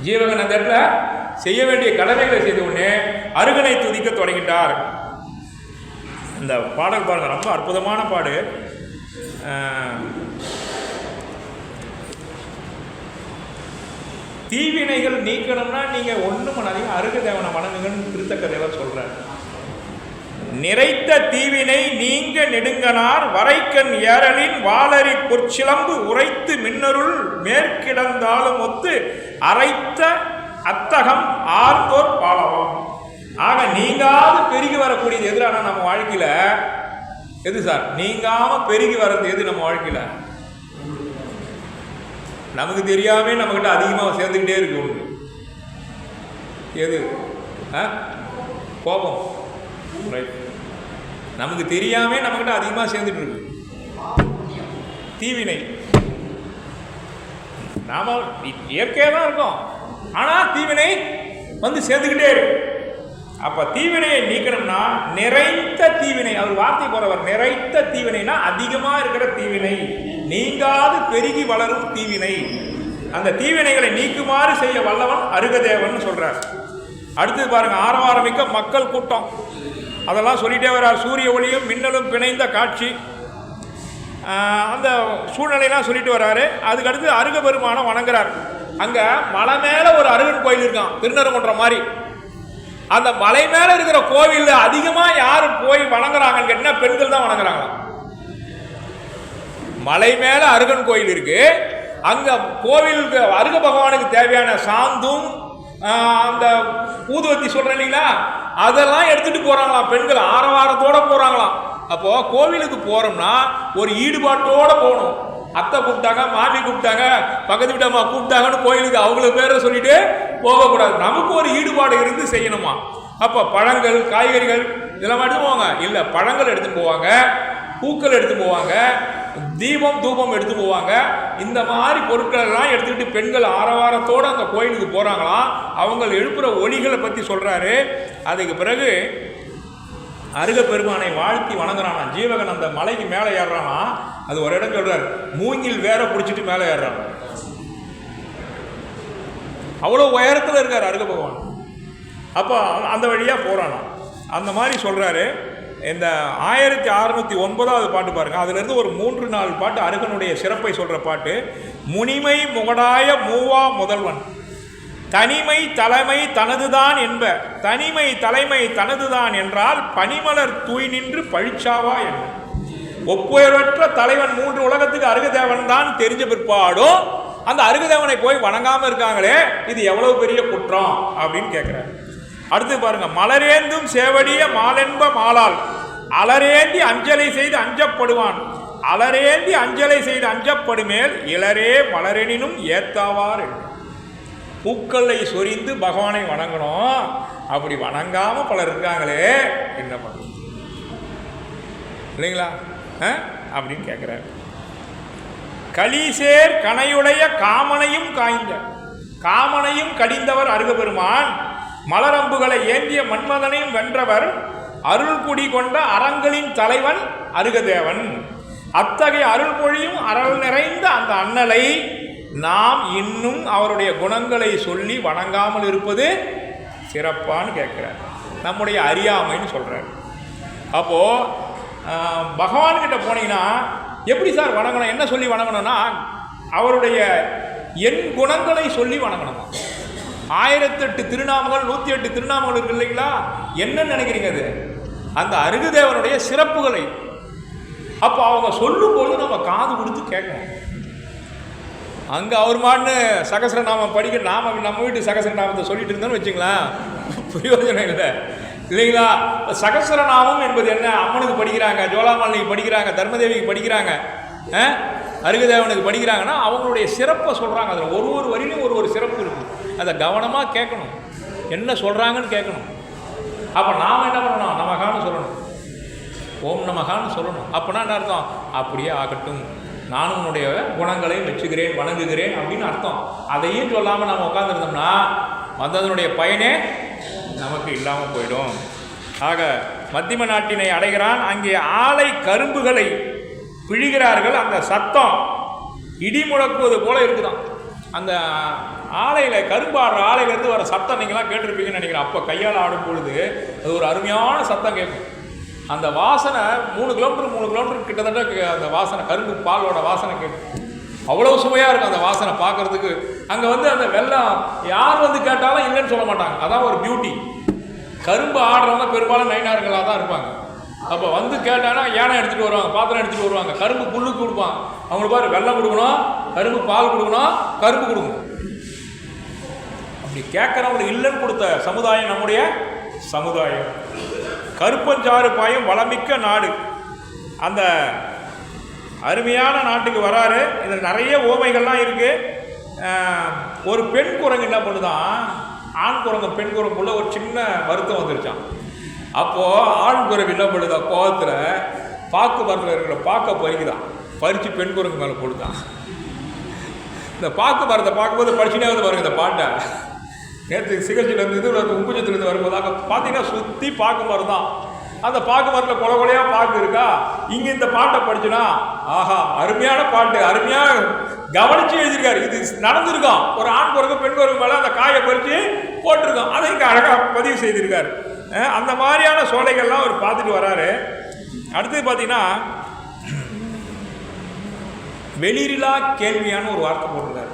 Speaker 1: ஜீவகன் அந்த இடத்துல செய்ய வேண்டிய கடமைகளை செய்த உடனே அருகனை துதிக்க தொடங்கிட்டார். இந்த பாடல் பாருங்க, ரொம்ப அற்புதமான பாடு. தீவினைகள் நீக்கணும்னா நீங்கள் ஒன்றும் பண்ணாதீங்க, அருக தேவனை வணங்குங்கன்னு திருத்தக்க தேவர் சொல்கிறார். நிறைத்த தீவினை நீங்க நெடுங்கனார் வரைக்கண் ஏரலின் வாளரி பொற்சிலம்பு உரைத்து மின்னருள் மேற்கிடந்தாலும் ஒத்து அரைத்த அத்தகம் ஆர்ந்தோர் பாலவம். ஆக நீங்காது பெருகி வரக்கூடியது எதிரான நம்ம வாழ்க்கையில் எது சார்? நீங்காம பெருகி வர்றது எது நம்ம வாழ்க்கையில்? நமக்கு தெரியாமே நம்மகிட்ட அதிகமாக சேர்ந்துக்கிட்டே இருக்கு. ஒன்று எது? கோபம். ரைட். நமக்கு தெரியாமே நம்மகிட்ட அதிகமாக சேர்ந்துட்டு இருக்கு. தீவினை நாம இயற்கையாக தான் இருக்கோம், ஆனால் தீவினை வந்து சேர்ந்துக்கிட்டே இருக்கு. அப்போ தீவினையை நீக்கணும்னா நிறைத்த தீவினை, அவர் வார்த்தை போறவர், நிறைத்த தீவினைனா அதிகமாக இருக்கிற தீவினை, நீங்காது பெருகி வளரும் தீவினை, அந்த தீவினைகளை நீக்குமாறு செய்ய வல்லவன் அருகதேவன் சொல்றார். அடுத்தது பாருங்க, ஆரவாரமிக்க மக்கள் கூட்டம், அதெல்லாம் சொல்லிட்டே வர்றார். சூரிய ஒளியும் மின்னலும் பிணைந்த காட்சி, அந்த சூழ்நிலையெல்லாம் சொல்லிட்டு வர்றாரு. அதுக்கடுத்து அருக பெருமானை வணங்குறார். அங்கே மலை மேலே ஒரு அருகன் கோயில் இருக்கான், திருநரங்குன்றம் மாதிரி. அந்த மலை மேலே இருக்கிற கோவிலில் அதிகமாக யார் போய் வணங்குறாங்கன்னு கேட்டீங்கன்னா பெண்கள் தான் வணங்குறாங்களாம். மலை மேலே அருகன் கோயில் இருக்கு. அங்கே கோவிலுக்கு அருக பகவானுக்கு தேவையான சாந்தும் அந்த ஊதுவத்தி சொல்கிறேன் இல்லைங்களா, அதெல்லாம் எடுத்துகிட்டு போகிறாங்களாம். பெண்கள் ஆரவாரத்தோடு போகிறாங்களாம். அப்போது கோவிலுக்கு போகிறோம்னா ஒரு ஈடுபாட்டோடு போகணும். அத்தை கூப்பிட்டாங்க, மாமி கூப்பிட்டாங்க, பக்கத்து வீட்டு அம்மா கூப்பிட்டாங்கன்னு கோயிலுக்கு அவங்களுக்கு பேரை சொல்லிட்டு போகக்கூடாது. நமக்கு ஒரு ஈடுபாடு இருந்து செய்யணுமா. அப்போ பழங்கள், காய்கறிகள் இதெல்லாம் எடுத்து போவாங்க. இல்லை, பழங்கள் எடுத்து போவாங்க, பூக்கள் எடுத்து போவாங்க, தீபம் தூபம் எடுத்து போவாங்க. இந்த மாதிரி பொருட்கள் எல்லாம் எடுத்துக்கிட்டு பெண்கள் ஆரவாரத்தோடு அந்த கோயிலுக்கு போகிறாங்களாம். அவங்க எழுப்புகிற ஒளிகளை பற்றி சொல்கிறாரு. அதுக்கு பிறகு அருக பெருமானை வாழ்த்தி வணங்குறானா. ஜீவகன் அந்த மலைக்கு மேலே ஏறுறானா. அது ஒரு இடம் சொல்கிறார், மூங்கில் வேற பிடிச்சிட்டு மேலே ஏறுறான். அவ்வளோ உயரத்தில் இருக்கார் அருக பகவான். அப்போ அந்த வழியாக போகிறானா அந்த மாதிரி சொல்கிறாரு. இந்த 1609 பாட்டு பாருங்கள். அதுலேருந்து ஒரு 3-4 பாட்டு அருகனுடைய சிறப்பை சொல்கிற பாட்டு. முனிமை முகடாய மூவா முதல்வன் தனிமை தலைமை தனதுதான் என்ப. தனிமை தலைமை தனதுதான் என்றால் பனிமலர் தூய் நின்று பழிச்சாவா என்ன. ஒப்புயர்வற்ற தலைவன் 3 உலகத்துக்கு அருகதேவன் தான் தெரிஞ்ச பிற்பாடும் அந்த அருகதேவனை போய் வணங்காமல் இருக்காங்களே, இது எவ்வளவு பெரிய குற்றம் அப்படின்னு கேட்குறாரு. அடுத்து பாருங்க. மலரேந்தும் சேவடிய மாலென்ப மாலால் அலரேந்தி அஞ்சலை செய்து அஞ்சப்படுவான். அலரேந்தி அஞ்சலை செய்து அஞ்சப்படுமேல் இளரே மலரெனினும் ஏத்தாவார். பூக்களை சொரிந்து பகவானை வணங்கணும், அப்படி வணங்காம பலர் இருக்காங்களே, என்ன பண்ணுறது இல்லைங்களா அப்படின்னு கேட்குறாரு. களீசேர் கனையுடைய காமனையும் காய்ந்த காமனையும் கடிந்தவர் அருகபெருமான். மலரம்புகளை ஏந்திய மன்மதனையும் வென்றவர் அருள்குடி கொண்ட அரங்களின் தலைவன் அருகதேவன். அத்தகைய அருள்மொழியும் அருள் நிறைந்த அந்த அண்ணலை நாம் இன்னும் அவருடைய குணங்களை சொல்லி வணங்காமல் இருப்பது சிறப்பான்னு கேட்குறார். நம்முடைய அறியாமைன்னு சொல்கிறார். அப்போது பகவான்கிட்ட போனீங்கன்னா எப்படி சார் வணங்கணும், என்ன சொல்லி வணங்கணும்னா அவருடைய என் குணங்களை சொல்லி வணங்கணுமா. 1008 திருநாமங்கள் 108 திருநாமங்கள் இருக்கு இல்லைங்களா, என்ன நினைக்கிறீங்க அது? அந்த அருகதேவனுடைய சிறப்புகளை. அப்போ அவங்க சொல்லும்போது நம்ம காது கொடுத்து கேட்கணும். அங்கே அவர் மாட்டு சகசரநாமம் படிக்க நம்ம வீட்டு சகசரநாமத்தை சொல்லிட்டு இருந்தோன்னு வச்சுங்களேன், பிரயோஜனம் இல்லை இல்லைங்களா. சகசரநாமம் என்பது என்ன? அம்மனுக்கு படிக்கிறாங்க, ஜோலாமாலினிக்கு படிக்கிறாங்க, தர்மதேவிக்கு படிக்கிறாங்க, அருகதேவனுக்கு படிக்கிறாங்கன்னா அவங்களுடைய சிறப்பை சொல்கிறாங்க. அதில் ஒரு வரியிலும் ஒரு சிறப்பு இருக்குது. அதை கவனமாக கேட்கணும், என்ன சொல்கிறாங்கன்னு கேட்கணும். அப்போ நாம் என்ன பண்ணணும்? நமகான்னு சொல்லணும், ஓம் நமகான்னு சொல்லணும். அப்போனா என்ன அர்த்தம்? அப்படியே ஆகட்டும், நானும் உன்னுடைய குணங்களை வச்சுக்கிறேன், வணங்குகிறேன் அப்படின்னு அர்த்தம். அதையும் சொல்லாமல் நம்ம உட்காந்துருந்தோம்னா வந்ததனுடைய பயனே நமக்கு இல்லாமல் போயிடும். ஆக மத்தியம நாட்டினை அடைகிறான். அங்கே ஆலை கரும்புகளை பிழிகிறார்கள். அந்த சத்தம் இடி முழக்குவது போல இருக்குதான். அந்த ஆலையில் கரும்பு ஆடுற ஆலையிலேருந்து வர சத்தம் நீங்களாம் கேட்டிருப்பீங்கன்னு நினைக்கிறேன். அப்போ கையால் ஆடும் பொழுது அது ஒரு அருமையான சத்தம் கேட்கும். அந்த வாசனை 3 கிலோமீட்டர் கிட்டத்தட்ட அந்த வாசனை, கரும்பு பாலோட வாசனை கேட்கும். அவ்வளோ சுவையாக இருக்கும் அந்த வாசனை பார்க்குறதுக்கு. அங்கே அந்த வெள்ளம் யார் கேட்டாலும் இல்லைன்னு சொல்ல மாட்டாங்க. அதான் ஒரு பியூட்டி. கரும்பு ஆடுறவங்க பெரும்பாலும் நைனார்களாக தான் இருப்பாங்க. அப்போ கேட்டாங்கன்னா யானை எடுத்துகிட்டு வருவாங்க, பாத்திரம் எடுத்துகிட்டு வருவாங்க, கரும்பு புல்லுக்கு கொடுப்பாங்க. அவங்களுக்கு பாரு வெள்ளம் கொடுக்கணும், கரும்பு பால் கொடுக்கணும், கரும்பு கொடுக்கணும். அப்படி கேட்குறவங்களுக்கு இல்லைன்னு கொடுத்த சமுதாயம் நம்முடைய சமுதாயம். கருப்பஞ்சாறு பாயும் வளமிக்க நாடு. அந்த அருமையான நாட்டுக்கு வராரு. இதில் நிறைய ஓமைகள்லாம் இருக்குது. ஒரு பெண் குரங்கு என்ன பண்ணுதான், ஆண் குரங்கு பெண் குரங்குள்ள ஒரு சின்ன வருத்தம் வந்துருச்சான். அப்போது ஆண் குரங்கு என்ன பண்ணுதான், கோவத்தில் பாக்கு மரத்தில் இருக்கிற பாக்கை பறிக்குதான், பறித்து பெண் குரங்கு மேலே போடுதான். இந்த பாக்கு மரத்தை பார்க்கும்போது படிச்சுனே பாருங்க இந்த பாட்டை. நேற்று சிகிச்சையிலேருந்து உப்புச்சத்துலேருந்து வரும்போது அங்கே பார்த்தீங்கன்னா சுற்றி பாக்கு மரம் தான். அந்த பாக்கு மரத்தில் கொலையாக பாக்கு இருக்கா. இங்கே இந்த பாட்டை படிச்சுனா ஆஹா அருமையான பாட்டு, அருமையாக கவனித்து எழுதியிருக்காரு. இது நடந்திருக்கோம். ஒரு ஆண் குரங்கு பெண் குரங்கு மேலே அந்த காயை பறித்து போட்டிருக்கோம். அதை இங்கே அழகாக பதிவு செய்திருக்காரு. அந்த மாதிரியான சோலைகள்லாம் அவர் பார்த்துட்டு வராரு. அடுத்தது பார்த்தீங்கன்னா வெளிரிலா கேள்வியான ஒரு வார்த்தை போட்டிருக்காரு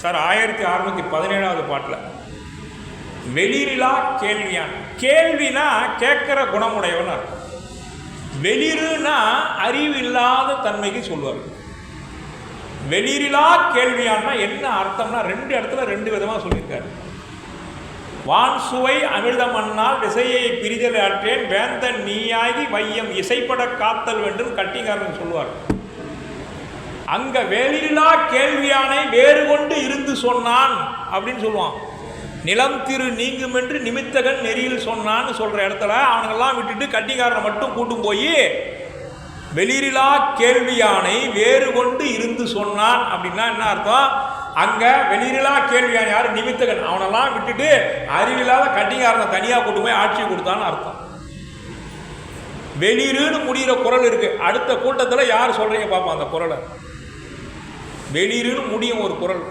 Speaker 1: சார் 1617 பாட்டில். வெளிரிலா கேள்வியான். கேள்வினா கேட்குற குணமுடையவன் அர்த்தம். வெளிருனா அறிவு இல்லாத தன்மைக்கு சொல்வார். வெளிரிலா கேள்வியான்னா என்ன அர்த்தம்னா 2 இடத்துல 2 விதமாக சொல்லியிருக்காரு. வான் சுவை அமிர்தமன்னால் விசையை பிரிதல் ஆற்றேன் வேந்தன் நீயாகி வையம் இசைப்பட காத்தல் வேண்டும் கட்டிக்காரன் சொல்லுவார். அங்க வெளிரிலா கேள்வியானை வேறு கொண்டு இருந்து சொன்னான் அப்படின்னு சொல்லுவான். நிலம் திரு நீங்கும் என்று நிமித்தகன் நெறியில் சொன்னான்னு சொல்கிற இடத்துல அவனுங்கெல்லாம் விட்டுட்டு கட்டிக்காரனை மட்டும் கூட்டும் போய் வெளிரிலா கேள்வியானை வேறு கொண்டு இருந்து சொன்னான் அப்படின்னா என்ன அர்த்தம்? அங்கே வெளிரிலா கேள்வியான் யார்? நிமித்தகன். அவனெல்லாம் விட்டுட்டு அறிவில்லாத கட்டிக்காரனை தனியாக கூட்டு போய் ஆட்சி கொடுத்தான்னு அர்த்தம். வெளிருன்னு முடிகிற குரல் இருக்குது. அடுத்த கூட்டத்தில் யார் சொல்கிறீங்க பார்ப்போம் அந்த குரலை. வெளிருன்னு முடியும் ஒரு குரல்.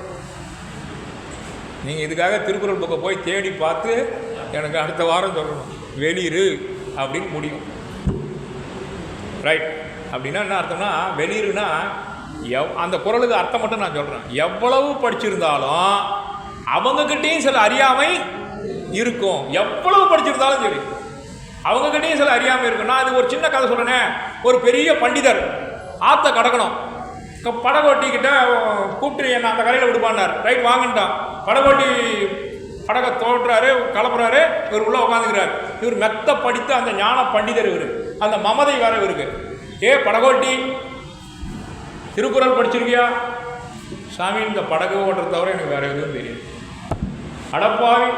Speaker 1: நீங்கள் இதுக்காக திருக்குறள் புக்கை போய் தேடி பார்த்து எனக்கு அடுத்த வாரம் சொல்லணும் வெளியிரு அப்படின்னு முடியும். ரைட். அப்படின்னா என்ன அர்த்தம்னா, வெளியிருனா அந்த குறளுக்கு அர்த்தம் மட்டும் நான் சொல்கிறேன். எவ்வளவு படிச்சிருந்தாலும் அவங்கக்கிட்டேயும் சில அறியாமை இருக்கும். எவ்வளவு படிச்சிருந்தாலும் சரி அவங்கக்கிட்டேயும் சில அறியாமை இருக்கும். நான் அது ஒரு சின்ன கதை சொல்கிறேனே. ஒரு பெரிய பண்டிதர் ஆற்ற கடக்கணும். படகோட்டிக்கிட்ட கூப்பிட்டு என்ன அந்த கரையில் விடுப்பான்னார். ரைட் வாங்கிட்டான். படகோட்டி படகை தோட்டுறாரு, கலப்புறாரு. இவர் உள்ளே உட்காந்துக்கிறார். இவர் மெத்த படித்து அந்த ஞான பண்டிதர். இவர் அந்த மமதை வேற இவருக்கு. படகோட்டி திருக்குறள் படிச்சிருக்கியா? சாமி இந்த படகு ஓட்டுறத தவிர எனக்கு வேற எதுவும் தெரியும். அடப்பாவி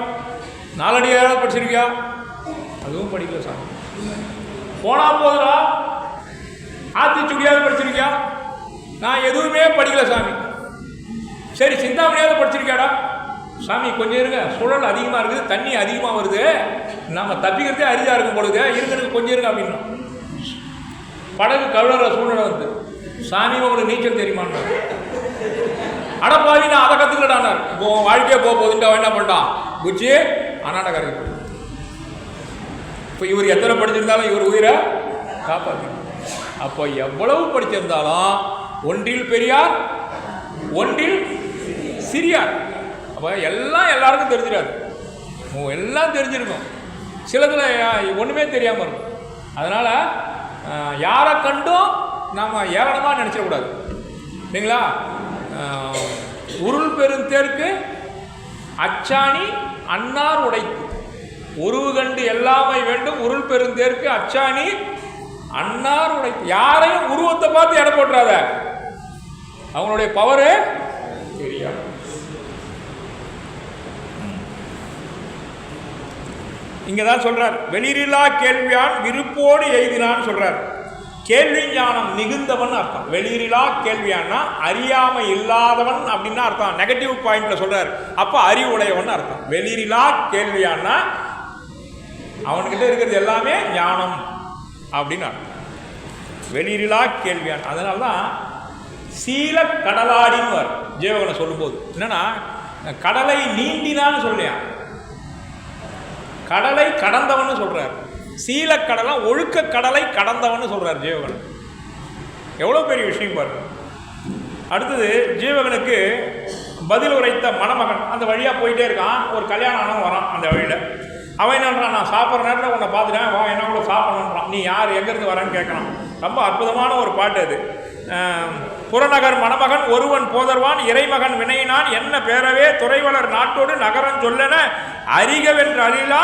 Speaker 1: நாலடியாக படிச்சிருக்கியா? அதுவும் படிக்கல சாமி. போனா போதுடா ஆத்திச்சுடியாவது படிச்சிருக்கியா? நான் எதுவுமே படிக்கல சாமி. சரி சிந்தாமணியாவது படிச்சிருக்கியாடா? சாமி கொஞ்சம் இருங்க, சுழல் அதிகமாக இருக்குது, தண்ணி அதிகமாக வருது, நம்ம தப்பிக்கிறதே அரிதாக இருக்கும் பொழுது, இருக்கிறதுக்கு கொஞ்சம் இருங்க அப்படின்னா படகு கழுவுற சூழ்நிலை வந்து, சாமி உங்களுக்கு நீச்சல் தெரியுமான்னு. அடப்பாவி நான் அதை கற்றுக்கலான்னார். வாழ்க்கையே போகுதுன்ட்டு அவன் என்ன பண்ணிட்டான், குச்சி அண்ணாண்ட கரைக்கு. இப்போ இவர் எத்தனை படிச்சிருந்தாலும் இவர் உயிரை காப்பாற்று. அப்போ எவ்வளவு படிச்சிருந்தாலும் ஒன்றில் பெரியார் ஒன்றில் சிறியார். அப்போ எல்லாம் எல்லாருக்கும் தெரிஞ்சிடாது. எல்லாம் தெரிஞ்சிருக்கும், சிலதில் ஒன்றுமே தெரியாமல் இருக்கும். அதனால் யாரை கண்டும் நாம் ஏளனமாக நினச்சிடக்கூடாது இல்லைங்களா? உருள் பெருந்தேருக்கு அச்சாணி அன்னார் உடைத்து, உருவு கண்டு எல்லாமை வேண்டும், உருள் பெருந்தேருக்கு அச்சாணி அன்னார் உடைத்து. யாரையும் உருவத்தை பார்த்து எடை போட்டுறாத, அவங்களுடைய பவரு தெரியாது. இங்கே தான் சொல்கிறார், வெளியிலா கேள்வியான் விருப்போடு எய்தினான்னு சொல்கிறார். கேள்வி ஞானம் மிகுந்தவன் அர்த்தம். வெளியிலா கேள்வியான்னா அறியாமை இல்லாதவன் அப்படின்னா அர்த்தம். நெகட்டிவ் பாயிண்ட்ல சொல்கிறார். அப்போ அறிவுடையவன் அர்த்தம். வெளியிலா கேள்வியான்னா அவன்கிட்ட இருக்கிறது எல்லாமே ஞானம் அப்படின்னு அர்த்தம். வெளியிலா கேள்வியான். அதனால தான் சீல கடலாடின்னு வரும் ஜீவகனை சொல்லும்போது. என்னன்னா கடலை நீந்தினான்னு சொல்லியா, கடலை கடந்தவன்னு சொல்றார். சீலக்கடலை ஒழுக்க கடலை கடந்தவன்னு சொல்றார் ஜீவகன். எவ்வளோ பெரிய விஷயம் பாருங்க. அடுத்தது ஜீவகனுக்கு பதில் உரைத்த மணமகன் அந்த வழியாக போயிட்டே இருக்கான். ஒரு கல்யாணம் ஆனவன் வரான் அந்த வழியில். அவன் என்னன்றான், நான் சாப்பிட்ற நேரத்தில் உன்னை பார்த்துட்டேன், வா என்ன கூட சாப்பிடணுன்றான். நீ யார், எங்கேருந்து வரான்னு கேட்கணும். ரொம்ப அற்புதமான ஒரு பாட்டு அது. புறநகர் மணமகன் ஒருவன் போதர்வான் இறைமகன் வினையினான் என்ன பேரவே துறைவளர் நாட்டோடு நகரம் சொல்லன அறிகவென்று அழிலா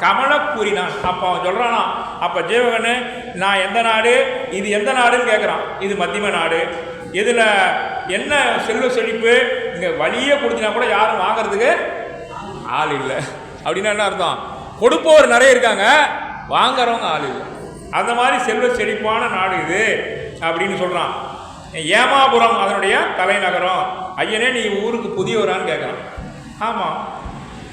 Speaker 1: கமல கூறினான். அப்போ அவன் சொல்கிறானா, அப்போ ஜீவகனு நான் எந்த நாடு, இது எந்த நாடுன்னு கேட்குறான். இது மத்தியம நாடு, இதில் என்ன செல்வ செழிப்பு, இங்கே வழியே கொடுத்தினா கூட யாரும் வாங்கிறதுக்கு ஆள் இல்லை. அப்படின்னா என்ன அர்த்தம், கொடுப்பவர் நிறைய இருக்காங்க, வாங்குறவங்க ஆள் இல்லை. அந்த மாதிரி செல்வ செழிப்பான நாடு இது அப்படின்னு சொல்கிறான். ஏமாபுரம் அதனுடைய தலைநகரம். ஐயனே நீ ஊருக்கு புதியவரான்னு கேட்குறான். ஆமாம்,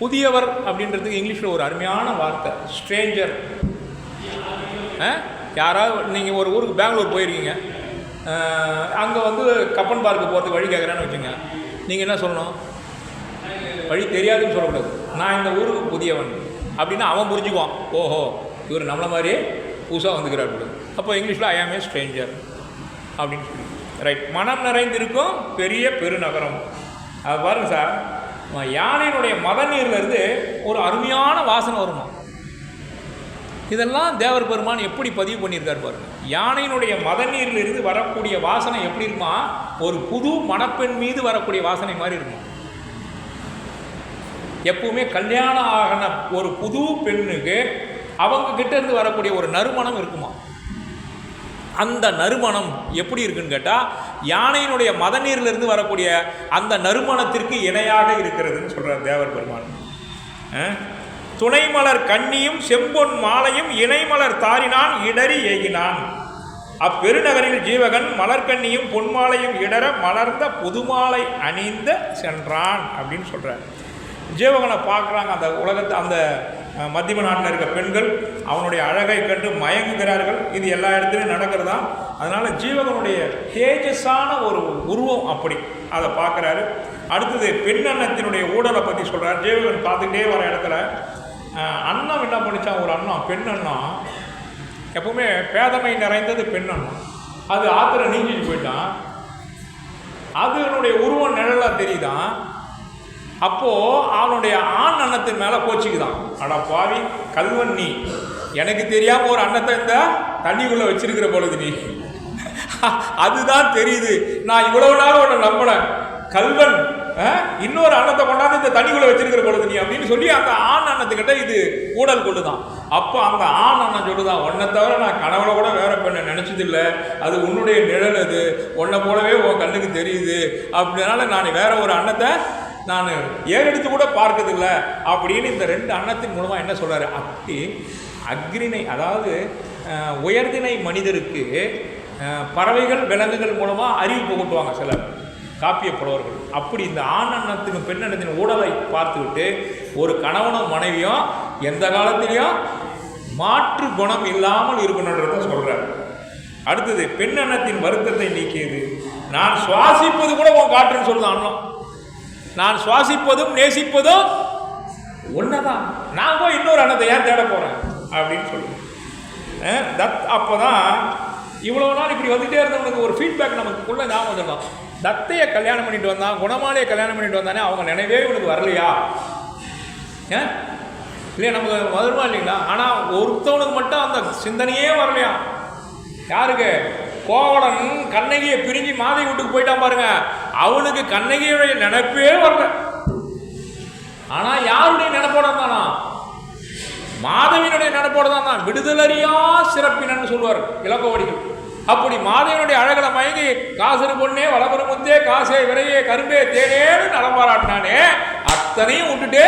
Speaker 1: புதியவர் அப்படின்றதுக்கு இங்கிலீஷில் ஒரு அருமையான வார்த்தை ஸ்ட்ரேஞ்சர். யாராவது நீங்கள் ஒரு ஊருக்கு பெங்களூர் போயிருக்கீங்க, அங்கே வந்து கப்பன் பார்க்கு போகிறதுக்கு வழி கேட்குறேன்னு வச்சுங்க, நீங்கள் என்ன சொல்லணும், வழி தெரியாதுன்னு சொல்லக்கூடாது. நான் இந்த ஊருக்கு புதியவன் அப்படின்னா அவன் புரிஞ்சுக்குவான், ஓஹோ இவர் நம்மளை மாதிரி புதுசாக வந்துக்கிறார். அப்போ இங்கிலீஷில் ஐ ஆம் ஏ ஸ்ட்ரேஞ்சர் அப்படின்னு சொல்லி. ரைட். மனம் நிறைந்திருக்கும் பெரிய பெருநகரம். அது பாருங்கள் சார், யானையினுடைய மத நீர்லேருந்து ஒரு அருமையான வாசனை வருமா. இதெல்லாம் தேவர் பெருமான் எப்படி பதிவு பண்ணியிருக்கார் பாருங்க. யானையினுடைய மத நீரிலிருந்து வரக்கூடிய வாசனை எப்படி இருக்குமா, ஒரு புது மணப்பெண் மீது வரக்கூடிய வாசனை மாதிரி இருக்கும். எப்பவுமே கல்யாணம் ஆகின ஒரு புது பெண்ணுக்கு அவங்க கிட்ட இருந்து வரக்கூடிய ஒரு நறுமணம் இருக்குமா. அந்த நறுமணம் எப்படி இருக்குன்னு கேட்டால் யானையினுடைய மத நீரிலிருந்து வரக்கூடிய அந்த நறுமணத்திற்கு இணையாக இருக்கிறதுன்னு சொல்கிறார் தேவர் பெருமான். துணைமலர் கண்ணியும் செம்பொன் மாலையும் இணைமலர் தாரினான் இடறி ஏகினான். அப்பெருநகரில் ஜீவகன் மலர்கண்ணியும் பொன்மாலையும் இடர மலர்ந்த புதுமாலை அணிந்த சென்றான் அப்படின்னு சொல்கிறார். ஜீவகனை பார்க்குறாங்க அந்த உலகத்தை, அந்த மத்தியம நாட்டில் இருக்க பெண்கள் அவனுடைய அழகை கண்டு மயங்குகிறார்கள். இது எல்லா இடத்துலையும் நடக்கிறதா. அதனால் ஜீவகனுடைய தேஜஸான ஒரு உருவம் அப்படி அதை பார்க்குறாரு. அடுத்தது பெண் அன்னத்தினுடைய ஊழலை பற்றி சொல்கிறார். ஜீவகன் பார்த்துக்கிட்டே வர இடத்துல அன்னம் என்ன பண்ணிச்சான், ஒரு அன்னம், பெண் அன்னம், எப்பவுமே பேதமை நிறைந்தது பெண் அன்னம், அது ஆத்திர நீங்கிட்டு போயிட்டான். அதனுடைய உருவம் நிழலாக தெரியுதான். அப்போது அவனுடைய ஆண் அன்னத்தின் மேலே கோச்சிக்குதான். அடா பாவி கல்வன், நீ எனக்கு தெரியாமல் ஒரு அன்னத்தை இந்த தண்ணிக்குள்ளே வச்சிருக்கிற பொழுது நீ, அதுதான் தெரியுது, நான் இவ்வளவு நாள் உன்னை நம்பினேன், கல்வன் இன்னொரு அன்னத்தை கொண்டாந்து இந்த தண்ணிக்குள்ளே வச்சிருக்கிற பொழுது நீ அப்படின்னு சொல்லி அந்த ஆண் அன்னத்துக்கிட்ட இது ஊடல் கொள்ளுதான். அப்போ அந்த ஆண் அண்ணன் சொல்லுதான், உன்னை தவிர நான் கனவுல கூட வேற பெண்ணை நினச்சதில்லை, அது உன்னுடைய நிழல், அது உன்னை போலவே உன் கண்ணுக்கு தெரியுது, அப்படினால நான் வேற ஒரு அன்னத்தை நான் ஏறெடுத்து கூட பார்க்கறதில்லை அப்படின்னு இந்த ரெண்டு அன்னத்தின் மூலமாக என்ன சொல்கிறாரு. அப்படி அக்ரிணை, அதாவது உயர்திணை மனிதருக்கு பறவைகள் விலங்குகள் மூலமாக அறிவு புகட்டுவாங்க சில காப்பிய புலவர்கள். அப்படி இந்த ஆண் அன்னத்துக்கு பெண் அன்னத்தின் ஊடலை பார்த்துக்கிட்டு ஒரு கணவனும் மனைவியும் எந்த காலத்திலையும் மாற்று குணம் இல்லாமல் இருக்கணுன்றத சொல்கிறார். அடுத்தது பெண் அன்னத்தின் வருத்தத்தை நீக்கியது. நான் சுவாசிப்பது கூட உன் காற்றுன்னு சொல்லுது அன்னம். நான் சுவாசிப்பதும் நேசிப்பதும் ஒன்றுதான், நான் போய் இன்னொரு அன்னத்தை ஏன் தேட போகிறேன் அப்படின்னு சொல்லுவேன். அப்போ தான் இவ்வளோ நாள் இப்படி வந்துகிட்டே இருந்தவனுக்கு ஒரு ஃபீட்பேக் நமக்குள்ளே ஞாபகம் வந்துடலாம். தத்தையை கல்யாணம் பண்ணிட்டு வந்தான், குணமாலையை கல்யாணம் பண்ணிட்டு வந்தானே, அவங்க நினைவே இவனுக்கு வரலையா? ஏன் இல்லையா, நமக்கு வருமா இல்லைங்களா? ஆனால் ஒருத்தவனுக்கு மட்டும் அந்த சிந்தனையே வரலையா. யாருக்கு? கோவலன் கண்ணகியை பிரிஞ்சு மாதை வீட்டுக்கு போயிட்டான் பாருங்க, அவனுக்கு கண்ணகியுடைய நினைப்பே வரல. ஆனால் யாருடைய நினைப்போட தானா? மாதவியினுடைய நினைப்போட தான். விடுதலறியா சிறப்பினன்னு சொல்லுவார் இலக்கோவடிகள். அப்படி மாதவியினுடைய அழகலை மயங்கி காசரு பொண்ணே வளபுர முத்தே காசே விரையே கரும்பே தேனேன்னு நலம்பாராட்டினானே, அத்தனையும் விட்டுட்டு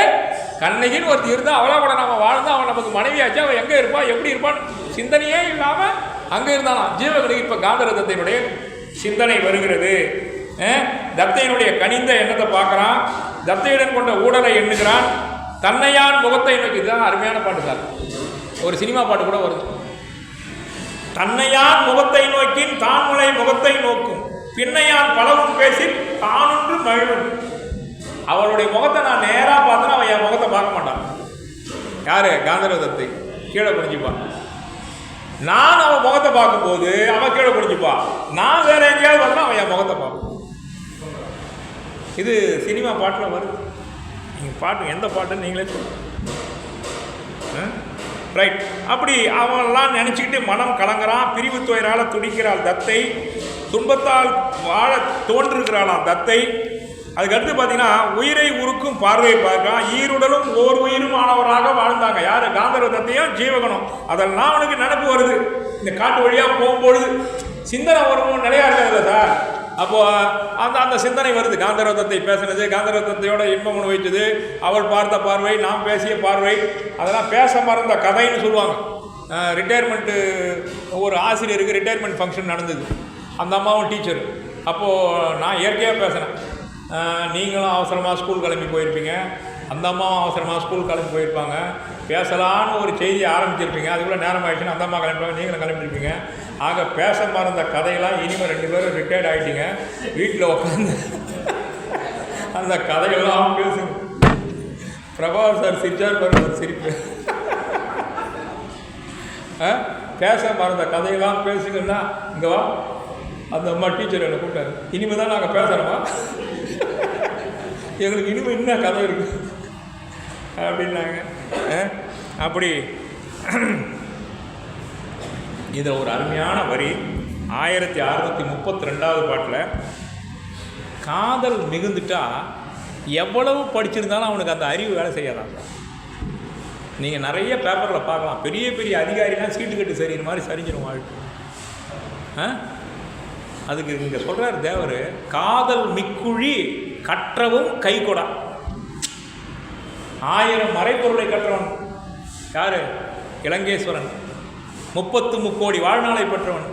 Speaker 1: கண்ணகின்னு ஒருத்தி இருந்தால் அவளா கூட நம்ம வாழ்ந்து அவன் நமக்கு மனைவியாச்சு, அவன் எங்கே இருப்பான் எப்படி இருப்பான்னு சிந்தனையே இல்லாமல் அங்கே இருந்தானா. ஜீவகனுக்கு இப்போ காந்தரதத்தினுடைய சிந்தனை வருகிறது. தத்தையினுடைய கனிந்த எண்ணத்தை பார்க்குறான், தத்தையுடன் கொண்ட ஊடலை எண்ணுகிறான், தன்னையான் முகத்தை நோக்கி. இதுதான் அருமையான பாட்டு சார், ஒரு சினிமா பாட்டு கூட வருது. தன்னையான் முகத்தை நோக்கின் தான்முலை முகத்தை நோக்கும், பின்னையான் பலவும் பேசி தானொன்று மழுவும். அவளுடைய முகத்தை நான் நேராக பார்த்தேன்னா அவன் என் முகத்தை பார்க்க மாட்டான். யாரு? காந்தரதத்தை கீழே குடிஞ்சுப்பான். நான் அவன் முகத்தை பார்க்கும்போது அவன் கீழே குடிஞ்சுப்பா. நான் வேற எங்கேயாவது வந்தா அவன் என் முகத்தை பார்ப்பான். இது சினிமா பாட்டில் வருது. நீங்கள் பாட்டு எந்த பாட்டுன்னு நீங்களே சொல்லுங்கள். ரைட். அப்படி அவன்லாம் நினச்சிக்கிட்டு மனம் கலங்குறான். பிரிவு துயரால் துடிக்கிறாள் தத்தை, துன்பத்தால் வாழ தோன்றுகிறாளாம் தத்தை. அதுக்கடுத்து பார்த்தீங்கன்னா உயிரை உருக்கும் பார்வை பார்க்கலாம். ஈருடலும் ஓர் உயிரும் ஆனவராக வாழ்ந்தாங்க. யார்? காந்தரதத்தையும் ஜீவகனும். அதெல்லாம் அவனுக்கு நினைப்பு வருது. இந்த காட்டு வழியாக போகும்பொழுது சிந்தனை வரும் நிலையா இருக்காதுல்ல சார். அப்போது அந்த சிந்தனை வருது. காந்தரதத்தை பேசினது, காந்தரதத்தையோட இன்பம் அனுபவிச்சது, அவள் பார்த்த பார்வை, நாம் பேசிய பார்வை, அதெல்லாம் பேச மறந்த கதைன்னு சொல்லுவாங்க. ரிட்டையர்மெண்ட்டு ஒரு ஆசிரியருக்கு ரிட்டையர்மெண்ட் ஃபங்க்ஷன் நடந்தது. அந்த அம்மாவும் டீச்சர். அப்போது நான் இயற்கையாக பேசினேன். நீங்களும் அவசரமாக ஸ்கூல் கிளம்பி போயிருப்பீங்க, அந்த அம்மாவும் அவசரமாக ஸ்கூல் கிளம்பி போயிருப்பாங்க. பேசலான்னு ஒரு செய்தியை ஆரம்பிச்சிருப்பீங்க, அதுக்குள்ளே நேரம் ஆகிடுச்சுன்னா அந்த அம்மா கிளம்பிப்பாங்க, நீங்களும் கிளம்பிருப்பீங்க. ஆக பேச மறந்த கதையெல்லாம் இனிமேல் 2 பேரும் ரிட்டையர்ட் ஆகிட்டீங்க, வீட்டில் உட்காந்து அந்த கதையெல்லாம் பேசுங்க. பிரபாகர் சார் சிரிச்சார் பாருங்க, சிரிப்பு. பேச மறந்த கதையெல்லாம் பேசுங்கன்னா இங்கே வா. அந்த அம்மா டீச்சர் என்னை கூப்பிட்டாரு. இனிமேல் தான் நாங்கள் பேசுகிறோமா, எங்களுக்கு இனிமேல் இன்னும் கதை இருக்குது அப்படின்னாங்க. அப்படி இதில் ஒரு அருமையான வரி 1632வது பாட்டில், காதல் மிகுந்துட்டா எவ்வளவு படிச்சிருந்தாலும் அவனுக்கு அந்த அறிவு வேலை செய்யாதான். நீங்கள் நிறைய பேப்பரில் பார்க்கலாம், பெரிய பெரிய அதிகாரிலாம் சீட்டு கட்டு சரிகிற மாதிரி சரிஞ்சிடும் வாழ்க்கை. அதுக்கு இங்கே சொல்கிறார் தேவர், காதல் மிக்குழி கற்றவும் கை கொடா. 1000 மறைப்பொருளை கற்றவன் யார்? இலங்கேஸ்வரன். 33 கோடி வாழ்நாளை பெற்றவன்,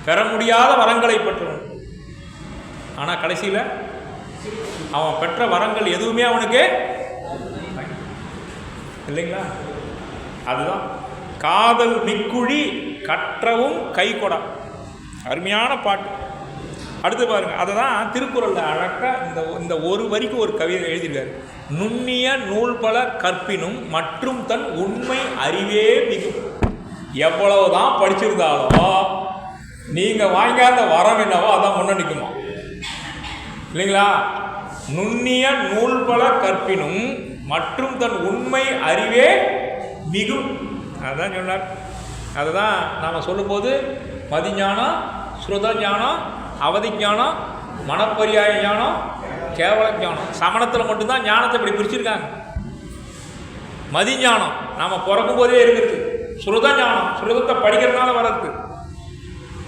Speaker 1: பெற முடியாத வரங்களை பெற்றவன். ஆனால் கடைசியில் அவன் பெற்ற வரங்கள் எதுவுமே அவனுக்கு இல்லைங்களா? அதுதான் காதல் மிக்குழி கற்றவும் கை கொடா. அருமையான பாட்டு. அடுத்து பாருங்க, அதை தான் திருக்குறளில் அழகாக இந்த ஒரு வரிக்கு ஒரு கவிதை எழுதியிருக்காரு. நுண்ணிய நூல் பல கற்பினும் மற்றும் தன் உண்மை அறிவே மிகும். எவ்வளவுதான் படிச்சிருந்தாலும் நீங்கள் வாங்காத வரம் என்னவோ அதான் முன்ன நிற்குமா இல்லைங்களா? நுண்ணிய நூல் பல கற்பினும் மற்றும் தன் உண்மை அறிவே மிகும். அதுதான் சொன்னார். அதுதான் நாம் சொல்லும்போது மதிஞானம், ஸ்ருத ஞானம், அவதி ஞானம், மனப்பரியாய ஞானம், கேவல ஞானம். சமணத்தில் மட்டும்தான் ஞானத்தை இப்படி பிரிச்சிருக்காங்க. மதிஞானம் நாம் பிறக்கும் போதே இருக்குது. ஸ்ருத ஞானம் ஸ்ருதத்தை படிக்கிறதுனால வர்றது.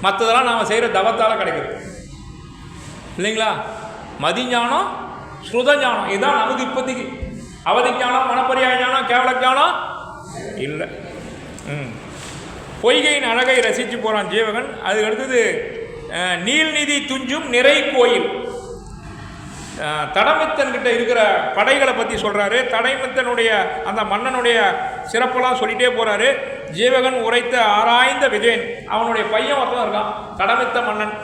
Speaker 1: மற்றதெல்லாம் நாம் செய்கிற தவத்தால் கிடைக்கிறது இல்லைங்களா? மதிஞானம், ஸ்ருத ஞானம் இதுதான் நமக்கு இப்போதைக்கு. அவதி ஞானம், மனப்பரியாய ஞானம், கேவல ஞானம் இல்லை. பொய்கையின் அழகை ரசித்து போகிறான் ஜீவகன். அதுக்கு அடுத்தது நீல்நிதி துஞ்சும் நிறை கோயில். தடமித்தன்கிட்ட இருக்கிற படைகளை பற்றி சொல்கிறாரு. தடமித்தனுடைய அந்த மன்னனுடைய சிறப்பெல்லாம் சொல்லிகிட்டே போகிறாரு. ஜீவகன் உரைத்த ஆராய்ந்த விஜயன், அவனுடைய பையன் ஒருத்தன் இருக்கான், தடமித்த மன்னன்.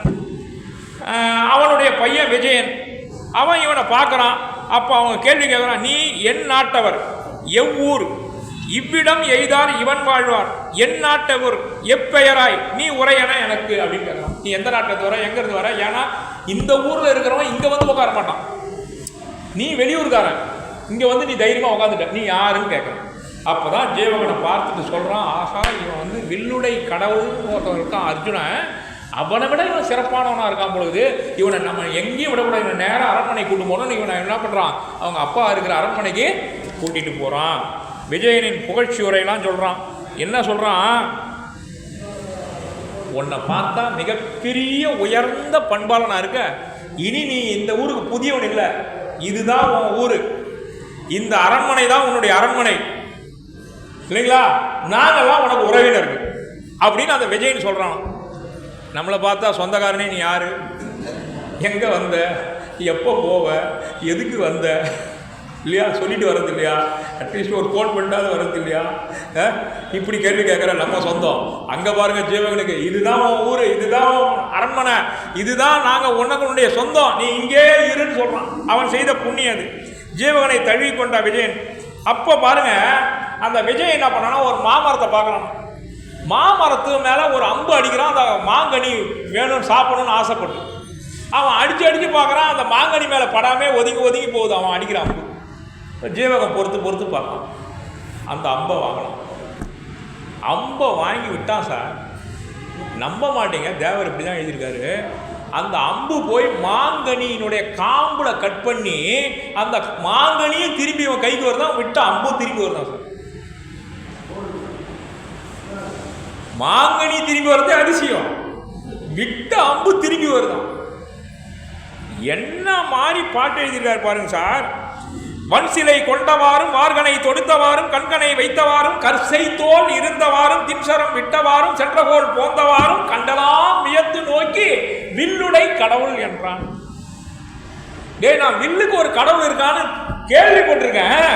Speaker 1: அவனுடைய பையன் விஜயன், அவன் இவனை பார்க்குறான். அப்போ அவங்க கேள்வி கேட்குறான், நீ என் நாட்டவர், எவ்வூர், இவ்விடம் எய்தார் இவன் வாழ்வார், என் நாட்டவர் எப்பெயராய் நீ உரையன எனக்கு அப்படின்னு கேட்கலாம். நீ எந்த நாட்டத்து வர, எங்கேருந்து வர? ஏன்னா இந்த ஊரில் இருக்கிறவன் இங்கே வந்து உட்கார மாட்டான். நீ வெளியூர்காரன், இங்கே வந்து நீ தைரியமாக உட்காந்துட்ட, நீ யாருன்னு கேட்குறான். அப்போ தான் ஜீவகனை பார்த்துட்டு சொல்கிறான், ஆஹா இவன் வந்து வில்லுடை கடவுள்னு ஒருத்தன் இருக்கான் அர்ஜுனன், அவனை விட இவன் சிறப்பானவனாக இருக்கான் பொழுது இவனை நம்ம எங்கேயும் விடக்கூடாது, இவனை நேராக அரண்மனை கூட்டு போகணும்னு இவனை என்ன பண்ணுறான், அவங்க அப்பா இருக்கிற அரண்மனைக்கு கூட்டிகிட்டு போகிறான். விஜயனின் புகழ்ச்சி உரையெல்லாம் சொல்கிறான். என்ன சொல்கிறான், உன்னை பார்த்தா மிகப்பெரிய உயர்ந்த பண்பாளனாக இருக்க, இனி நீ இந்த ஊருக்கு புதியவன் இல்லை, இதுதான் உன் ஊர், இந்த அரண்மனை தான் உன்னுடைய அரண்மனை இல்லைங்களா, நாங்கள்லாம் உனக்கு உறவினர்கள் அப்படின்னு அந்த விஜயன் சொல்கிறான். நம்மளை பார்த்தா சொந்தக்காரனே நீ யார், எங்கே வந்த, எப்போ போவ, எதுக்கு வந்த இல்லையா, சொல்லிட்டு வர்றது இல்லையா, அட்லீஸ்ட் ஒரு ஃபோன் பண்ணாது வர்றது இல்லையா, இப்படி கேள்வி கேட்குற நம்ம சொந்தம். அங்கே பாருங்கள் ஜீவகனுக்கு, இதுதான் ஊர், இதுதான் அரண்மனை, இதுதான் நாங்கள் உனக்குடைய சொந்தம், நீ இங்கே இருன்னு சொல்கிறான். அவன் செய்த புண்ணியம் அது. ஜீவகனை தழுவி கொண்ட விஜயன். அப்போ பாருங்கள் அந்த விஜயன் என்ன பண்ணான்னா, ஒரு மாமரத்தை பார்க்குறான். மாமரத்து மேலே ஒரு அம்பு அடிக்கிறான். அந்த மாங்கனி வேணும்னு சாப்பிடணும்னு ஆசைப்பட்டு அவன் அடித்து பார்க்குறான். அந்த மாங்கனி மேலே படாமே ஒதுங்கி போகுது அவன் அடிக்கிற அம்பு. ஜீவகம் பொறுத்து பார்க்கலாம், அந்த அம்பை வாங்கலாம். அம்பை வாங்கி விட்டான் சார். நம்ப மாட்டீங்க, தேவர் இப்படி தான் எழுதியிருக்காரு. அந்த அம்பு போய் மாங்கனியினுடைய காம்புல கட் பண்ணி அந்த மாங்கனியும் திரும்பி இவன் கைக்கு வருதான், விட்ட அம்பு திரும்பி வருதான் சார். மாங்கனி திரும்பி வர்றது அதிசயம், விட்ட அம்பு திரும்பி வருதான். என்ன மாதிரி பாட்டு எழுதியிருக்காரு பாருங்க சார். வன்சிலை கொண்டவாறும், வார்கனை தொடுத்தவாறும், கண்கனை வைத்தவாறும், கர்சை தோல் இருந்தவாறும், தின்சரம் விட்டவாறும், சென்றகோல் போந்தவாறும், கண்டலாம் வியத்து நோக்கி வில்லுடை கடவுள் என்றான். டே, நான் வில்லுக்கு ஒரு கடவுள் இருக்கான்னு கேள்விப்பட்டிருக்கேன்,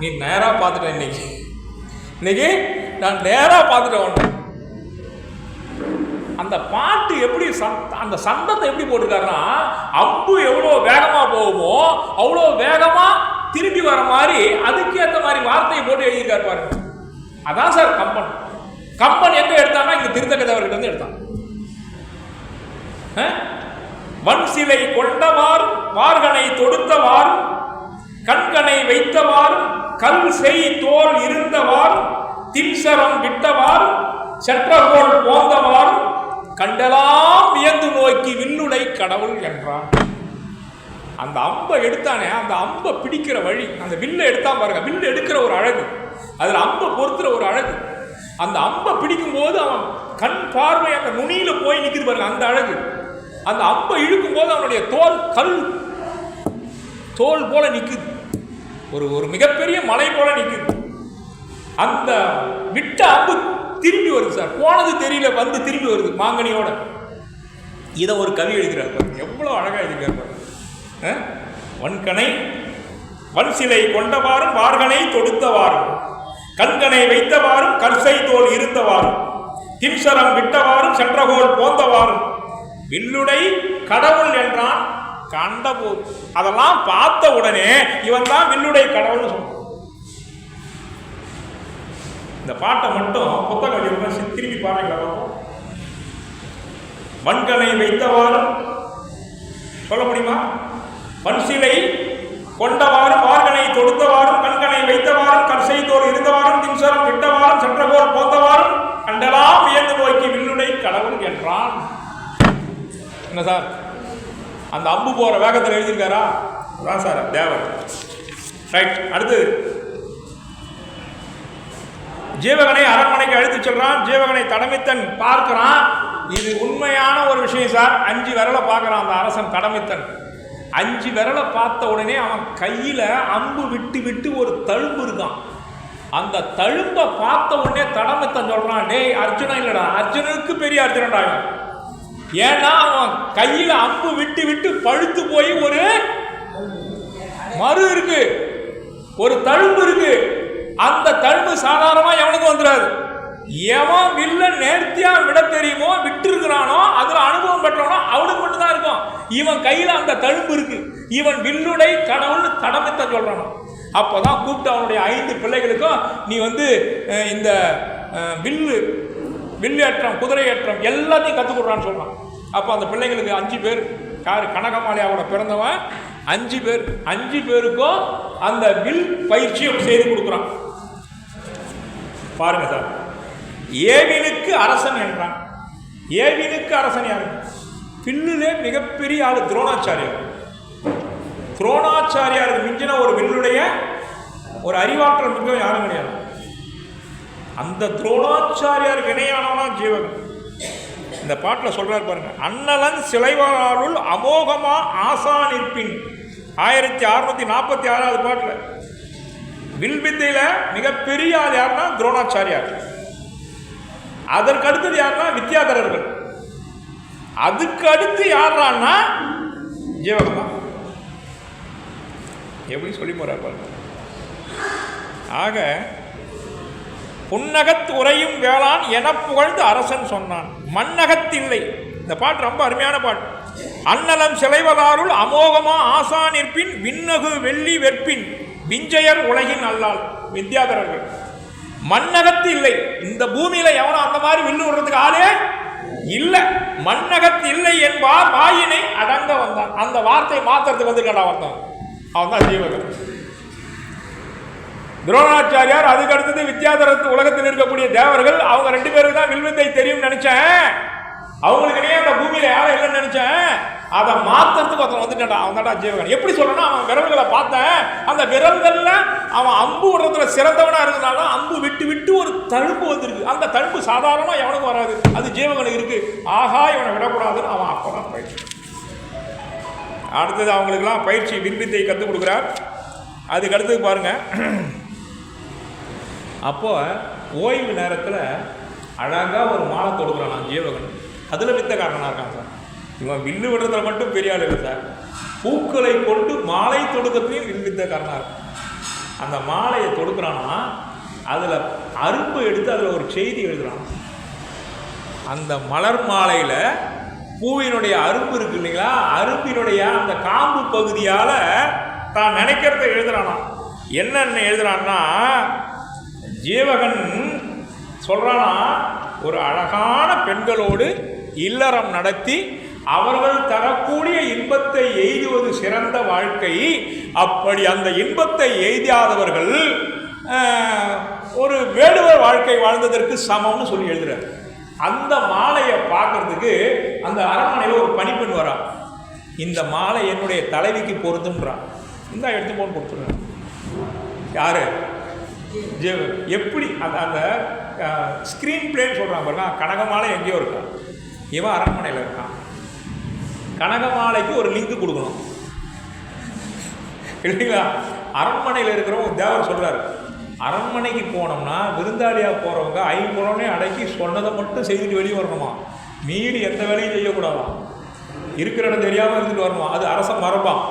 Speaker 1: நீ நேரா பார்த்துட்டேன். இன்னைக்கு நான் நேரா பார்த்துட்டேன். அந்த பாட்டு எப்படி அந்த சந்தத்தை எப்படி போட்டிருக்காருன்னா, அம்பு எவ்வளோ வேகமாக போகுமோ அவ்வளோ வேகமாக திரும்பி வர மாதிரி அதுக்கு ஏற்ற மாதிரி வார்த்தையை போட்டு எழுதியிருக்காரு பாருங்க. அதான் சார் கம்பன். கம்பன் எங்க எடுத்தான்னா இங்க திருத்தக்கதவர்கிட்ட வந்து எடுத்தான். வன்சிலை கொண்டவாறும், வார்கனை தொடுத்தவாறும், கண்கனை வைத்தவாறும், கல் செய் தோல் இருந்தவாறும், தின்சரம் விட்டவாறும், செற்றகோல் போந்தவாறும், கண்டலாம் வியந்து நோக்கி வில்லுடை கடவுள் என்றான். அந்த அம்பை எடுத்தானே, அந்த அம்பை பிடிக்கிற வழி, அந்த வில்லை எடுத்தா பாருங்க, வில்லு எடுக்கிற ஒரு அழகு, அதில் அம்பை பொறுத்துற ஒரு அழகு. அந்த அம்பை பிடிக்கும் போது அவன் கண் பார்வை அந்த நுனியில போய் நிற்குது பாருங்க, அந்த அழகு. அந்த அம்பை இழுக்கும் போது அவனுடைய தோல் கல் தோல் போல நிற்குது, ஒரு மிகப்பெரிய மலை போல நிற்குது. அந்த விட்ட அம்பு திரும்பி வருது சார், போனது தெரியல, வந்து திரும்பி வருது மாங்கனியோட. இதை ஒரு கவி எழுதுகிறார் பாருங்க, எவ்வளோ அழகாக எழுதுகிறார் பாருங்க. வன்கனை வன்சிலை கொண்டவாறும், வார்கனை தொடுத்தவாறும், கண்கனை வைத்தவாறும், கர்சை தோல் இருந்தவாறும், தின்சரம் விட்டவாறும், சென்றகோல் போந்தவாறும், வில்லுடை கடவுள் என்றான் கண்டபோது. அதெல்லாம் பார்த்த உடனே இவன் தான் வில்லுடை கடவுள்னு சொன்னான். இந்த பாட்டை மட்டும் புத்தகம் திரும்பி பாருங்களா. வன்கனை வைத்தவாறும் சொல்ல முடியுமா? பன்சிலை கொண்டவாறும் வார்கனை தொடுத்தவாறும் கண்கனை வைத்தவாறும் கற்செய்தோர் இருந்தவாறும் தின்சரம் விட்டவாறும் சற்றகோர் போந்தவாறும் கண்டலாம் வியந்து நோக்கி வில்லுடை கடவுள் என்றான். என்ன சார், அந்த அம்பு போற வேகத்தில் எழுதியிருக்காரா? அதான் சார் தேவர். ரைட். அடுத்து ஜீவகனை அரண்மனைக்கு அழைத்து சொல்றான். ஜீவகனை தடமித்தன் பார்க்கிறான். இது உண்மையான ஒரு விஷயம் சார். 5 விரலை பார்க்கறான் அந்த அரசன் தடமித்தன். 5 விரலை பார்த்த உடனே அவன் கையில அம்பு விட்டு விட்டு ஒரு தழும்பு இருக்கான். அந்த தழும்பை பார்த்த உடனே தடமித்தன் சொல்றான், டேய் அர்ஜுனா இல்லடா, அர்ஜுனுக்கு பெரிய அர்ஜுனடா. ஏன்னா அவன் கையில அம்பு விட்டு விட்டு பழுத்து போய் ஒரு மறு இருக்கு, ஒரு தழும்பு இருக்கு. அந்த தழும்பு சாதாரணமா எவனுக்கு வந்துடாது. எவன் வில்ல நேர்த்தியா விட தெரியுமோ, விட்டு இருக்கிறானோ, அதுல அனுபவம் பெற்றவனோ அவனுக்கு மட்டும் தான் இருக்கும். இவன் கையில அந்த தழும்பு இருக்கு. இவன் வில்லுடை கடவுள் தடமித்த சொல்றானோ. அப்போதான் கூப்பிட்டு அவனுடைய 5 பிள்ளைகளுக்கும் நீ இந்த வில்லு ஏற்றம், குதிரை ஏற்றம் எல்லாத்தையும் கற்றுக் கொடுறான்னு சொல்றான். அப்போ அந்த பிள்ளைங்களுக்கு 5 பேர், யாரு கனகமாலையாவோட பிறந்தவன் 5 பேர், 5 பேருக்கும் அந்த வில் பயிற்சியும் செய்து கொடுக்குறான். பாருங்க சார், ஏவினுக்கு அரசன் என்றான். ஏவினுக்கு அரசன் யாரு? வில்லுலே மிகப்பெரிய ஆளு துரோணாச்சாரியார். துரோணாச்சாரியாருக்கு மிஞ்சின ஒரு வில்லுடைய ஒரு அறிவாற்றல் மிக யாரும் கிடையாது. அந்த துரோணாச்சாரியாருக்கு இணையானவனா ஜீவகன். இந்த பாட்டில் சொல்றாரு பாருங்க, அண்ணலன் சிலைவாளுள் அமோகமா ஆசா நிற்பின். 1646வது பாட்டில் வில்வித்தையில மிகப்பெரிய ஆள் யாருன்னா துரோணாச்சாரியார். அதற்கு அடுத்தது யாருன்னா வித்யாதரர்கள். அதுக்கு அடுத்து யாருன்னா ஜீவகன். எப்படி சொல்லி போறார் பாருங்க. ஆக புன்னகத் உரையும் வேளாண் என புகழ்ந்து அரசன் சொன்னான், மன்னகத்தில்லை. இந்த பாட்டு ரொம்ப அருமையான பாட்டு. அன்னலம் சிலைவதாருள் அமோகமா ஆசா நிற்பின் விண்ணகு வெள்ளி வெற்பின் விஞ்சையர் உலகின் அல்லால். வித்யாதரர்கள். மன்னகத்து இல்லை. இந்த பூமியில எவனும் அந்த மாதிரி வில்லு விடுறதுக்கு ஆளே இல்லை. மன்னகத்து இல்லை என்பார் வாயினை அடங்க வந்தான். அந்த வார்த்தையை மாத்திரத்துக்கு வந்துருக்கா வந்தான். அவன் தான் ஜீவகன். துரோணாச்சாரியார், அதுக்கு அடுத்தது வித்யாதரத்து உலகத்தில் இருக்கக்கூடிய தேவர்கள். அவங்க 2 பேருக்கு தான் வில்வித்தை தெரியும் நினைச்சேன். அவங்களுக்கு அந்த பூமியில யாரும் இல்லைன்னு நினைச்சேன். அதை மாத்திரத்துக்கு ஒருத்தன் வந்துட்டான். அவன் தான்டா ஜீவகன். எப்படி சொல்லணும், அவன் விரல்களை பார்த்தேன். அந்த விரல்கள்ல அவன் அம்பு விடுறதுல சிறந்தவனா இருந்தனால அம்பு விட்டு விட்டு ஒரு தழும்பு வந்திருக்கு. அந்த தழும்பு சாதாரணமா எவனுக்கு வராது, அது ஜீவகனுக்கு இருக்கு. ஆஹா, இவனை விடக்கூடாதுன்னு அவன் அப்பதான் பயிற்சி. அடுத்தது அவங்களுக்குலாம் பயிற்சி வில்வித்தை கற்றுக் கொடுக்குறார். அதுக்கு அடுத்தது பாருங்க, அப்போ ஓய்வு நேரத்தில் அழகாக ஒரு மாலை தொடுக்கிறான் நான் ஜீவகன். அதில் வித்தக்காரனாக இருக்கான் சார். இவன் வில்லு விடுறதுல மட்டும் பெரிய ஆள் இல்லை சார், பூக்களை கொண்டு மாலை தொடுக்கிறதுலையும் வில்வித்தக்காரனாக இருக்கான். அந்த மாலையை தொடுக்கிறான்னா அதில் அரும்பு எடுத்து அதில் ஒரு செய்தி எழுதுறான். அந்த மலர் மாலையில் பூவினுடைய அரும்பு இருக்கு இல்லைங்களா, அரும்பினுடைய அந்த காம்பு பகுதியால் தான் நினைக்கிறத எழுதுறானா. என்னென்ன எழுதுறான்னா, ஜீவகன் சொல்றானா, ஒரு அழகான பெண்களோடு இல்லறம் நடத்தி அவர்கள் தரக்கூடிய இன்பத்தை எய்துவது சிறந்த வாழ்க்கை. அப்படி அந்த இன்பத்தை எய்தாதவர்கள் ஒரு வேடுவர் வாழ்க்கை வாழ்ந்ததற்கு சமம்னு சொல்லி எழுதுறாரு. அந்த மாலையை பார்க்கறதுக்கு அந்த அரண்மனையில் ஒரு பணிப்பெண் வரா. இந்த மாலை என்னுடைய தலைவிக்கு பொருந்துன்றான். இந்த எடுத்து போன்னு கொடுத்துருங்க. யாரு? ஜீவன். எப்படி அந்த அந்த ஸ்க்ரீன் பிளேன்னு சொல்கிறான் பாருங்க. கனகமாலை எங்கேயோ இருக்கான், இவன் அரண்மனையில் இருக்கான். கனகமாலைக்கு ஒரு லிங்க் கொடுக்கணும் இல்லைங்களா? அரண்மனையில் இருக்கிறவங்க தேவர் சொல்கிறார், அரண்மனைக்கு போனோம்னா விருந்தாளியாக போகிறவங்க 5 குழந்தை அடக்கி சொன்னதை மட்டும் செய்துட்டு வெளியே வரணுமா, மீறி எந்த வேலையும் செய்யக்கூடாதான், இருக்கிற இடம் தெரியாமல் இருந்துட்டு வரணுமா. அது அரச மரபான்.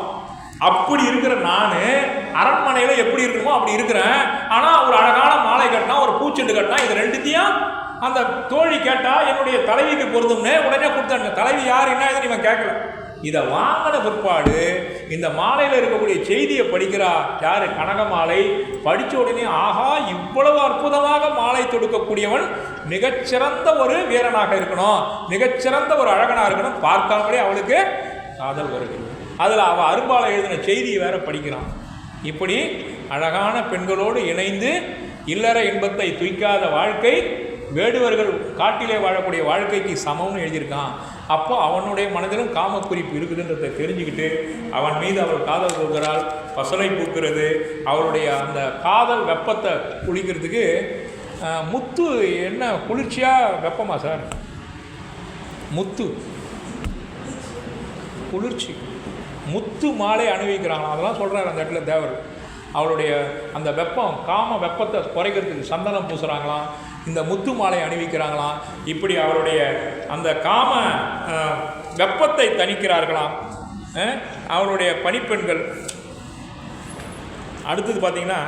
Speaker 1: அப்படி இருக்கிற நான் அரண்மனையில் எப்படி இருக்கணுமோ அப்படி இருக்கிறேன். ஆனால் ஒரு அழகான மாலை கட்டினா, ஒரு பூச்செண்டு கட்டினா, இது 2த்தையும் அந்த தோழி கேட்டால் என்னுடைய தலைவிக்கு பொருந்தும்னு உடனே கொடுத்தாங்க. தலைவி யார் என்ன இது இவன் கேட்கல. இதை வாங்கின பிற்பாடு இந்த மாலையில் இருக்கக்கூடிய செய்தியை படிக்கிறா யார்? கனகமாலை. படித்த உடனே ஆஹா, இவ்வளவு அற்புதமாக மாலை தொடுக்கக்கூடியவன் மிகச்சிறந்த ஒரு வீரனாக இருக்கணும், மிகச்சிறந்த ஒரு அழகனாக இருக்கணும். பார்க்காமலே அவளுக்கு காதல் வருகிறது. அதில் அவள் அரும்பாலை எழுதின செய்தியை வேற படிக்கிறான். இப்படி அழகான பெண்களோடு இணைந்து இல்லற இன்பத்தை துய்க்காத வாழ்க்கை வேடுவர்கள் காட்டிலே வாழக்கூடிய வாழ்க்கைக்கு சமம்னு எழுதியிருக்கான். அப்போ அவனுடைய மனதிலும் காமக்குறிப்பு இருக்குதுன்றதை தெரிஞ்சுக்கிட்டு அவன் மீது அவள் காதல் கொள்கிறாள். பசலை பூக்கிறது. அவளுடைய அந்த காதல் வெப்பத்தை குளிக்கிறதுக்கு முத்து என்ன குளிர்ச்சியாக வெப்பமா சார்? முத்து குளிர்ச்சி. முத்து மாலை அணிவிக்கிறாங்களாம். அதெல்லாம் சொல்கிறார் அந்த இடத்துல தேவர். அவளுடைய அந்த வெப்பம், காம வெப்பத்தை குறைக்கிறதுக்கு சந்தனம் பூசுகிறாங்களாம், இந்த முத்து மாலை அணிவிக்கிறாங்களாம். இப்படி அவருடைய அந்த காம வெப்பத்தை தணிக்கிறார்களாம் அவருடைய பணிப்பெண்கள். அடுத்தது பார்த்திங்கன்னா,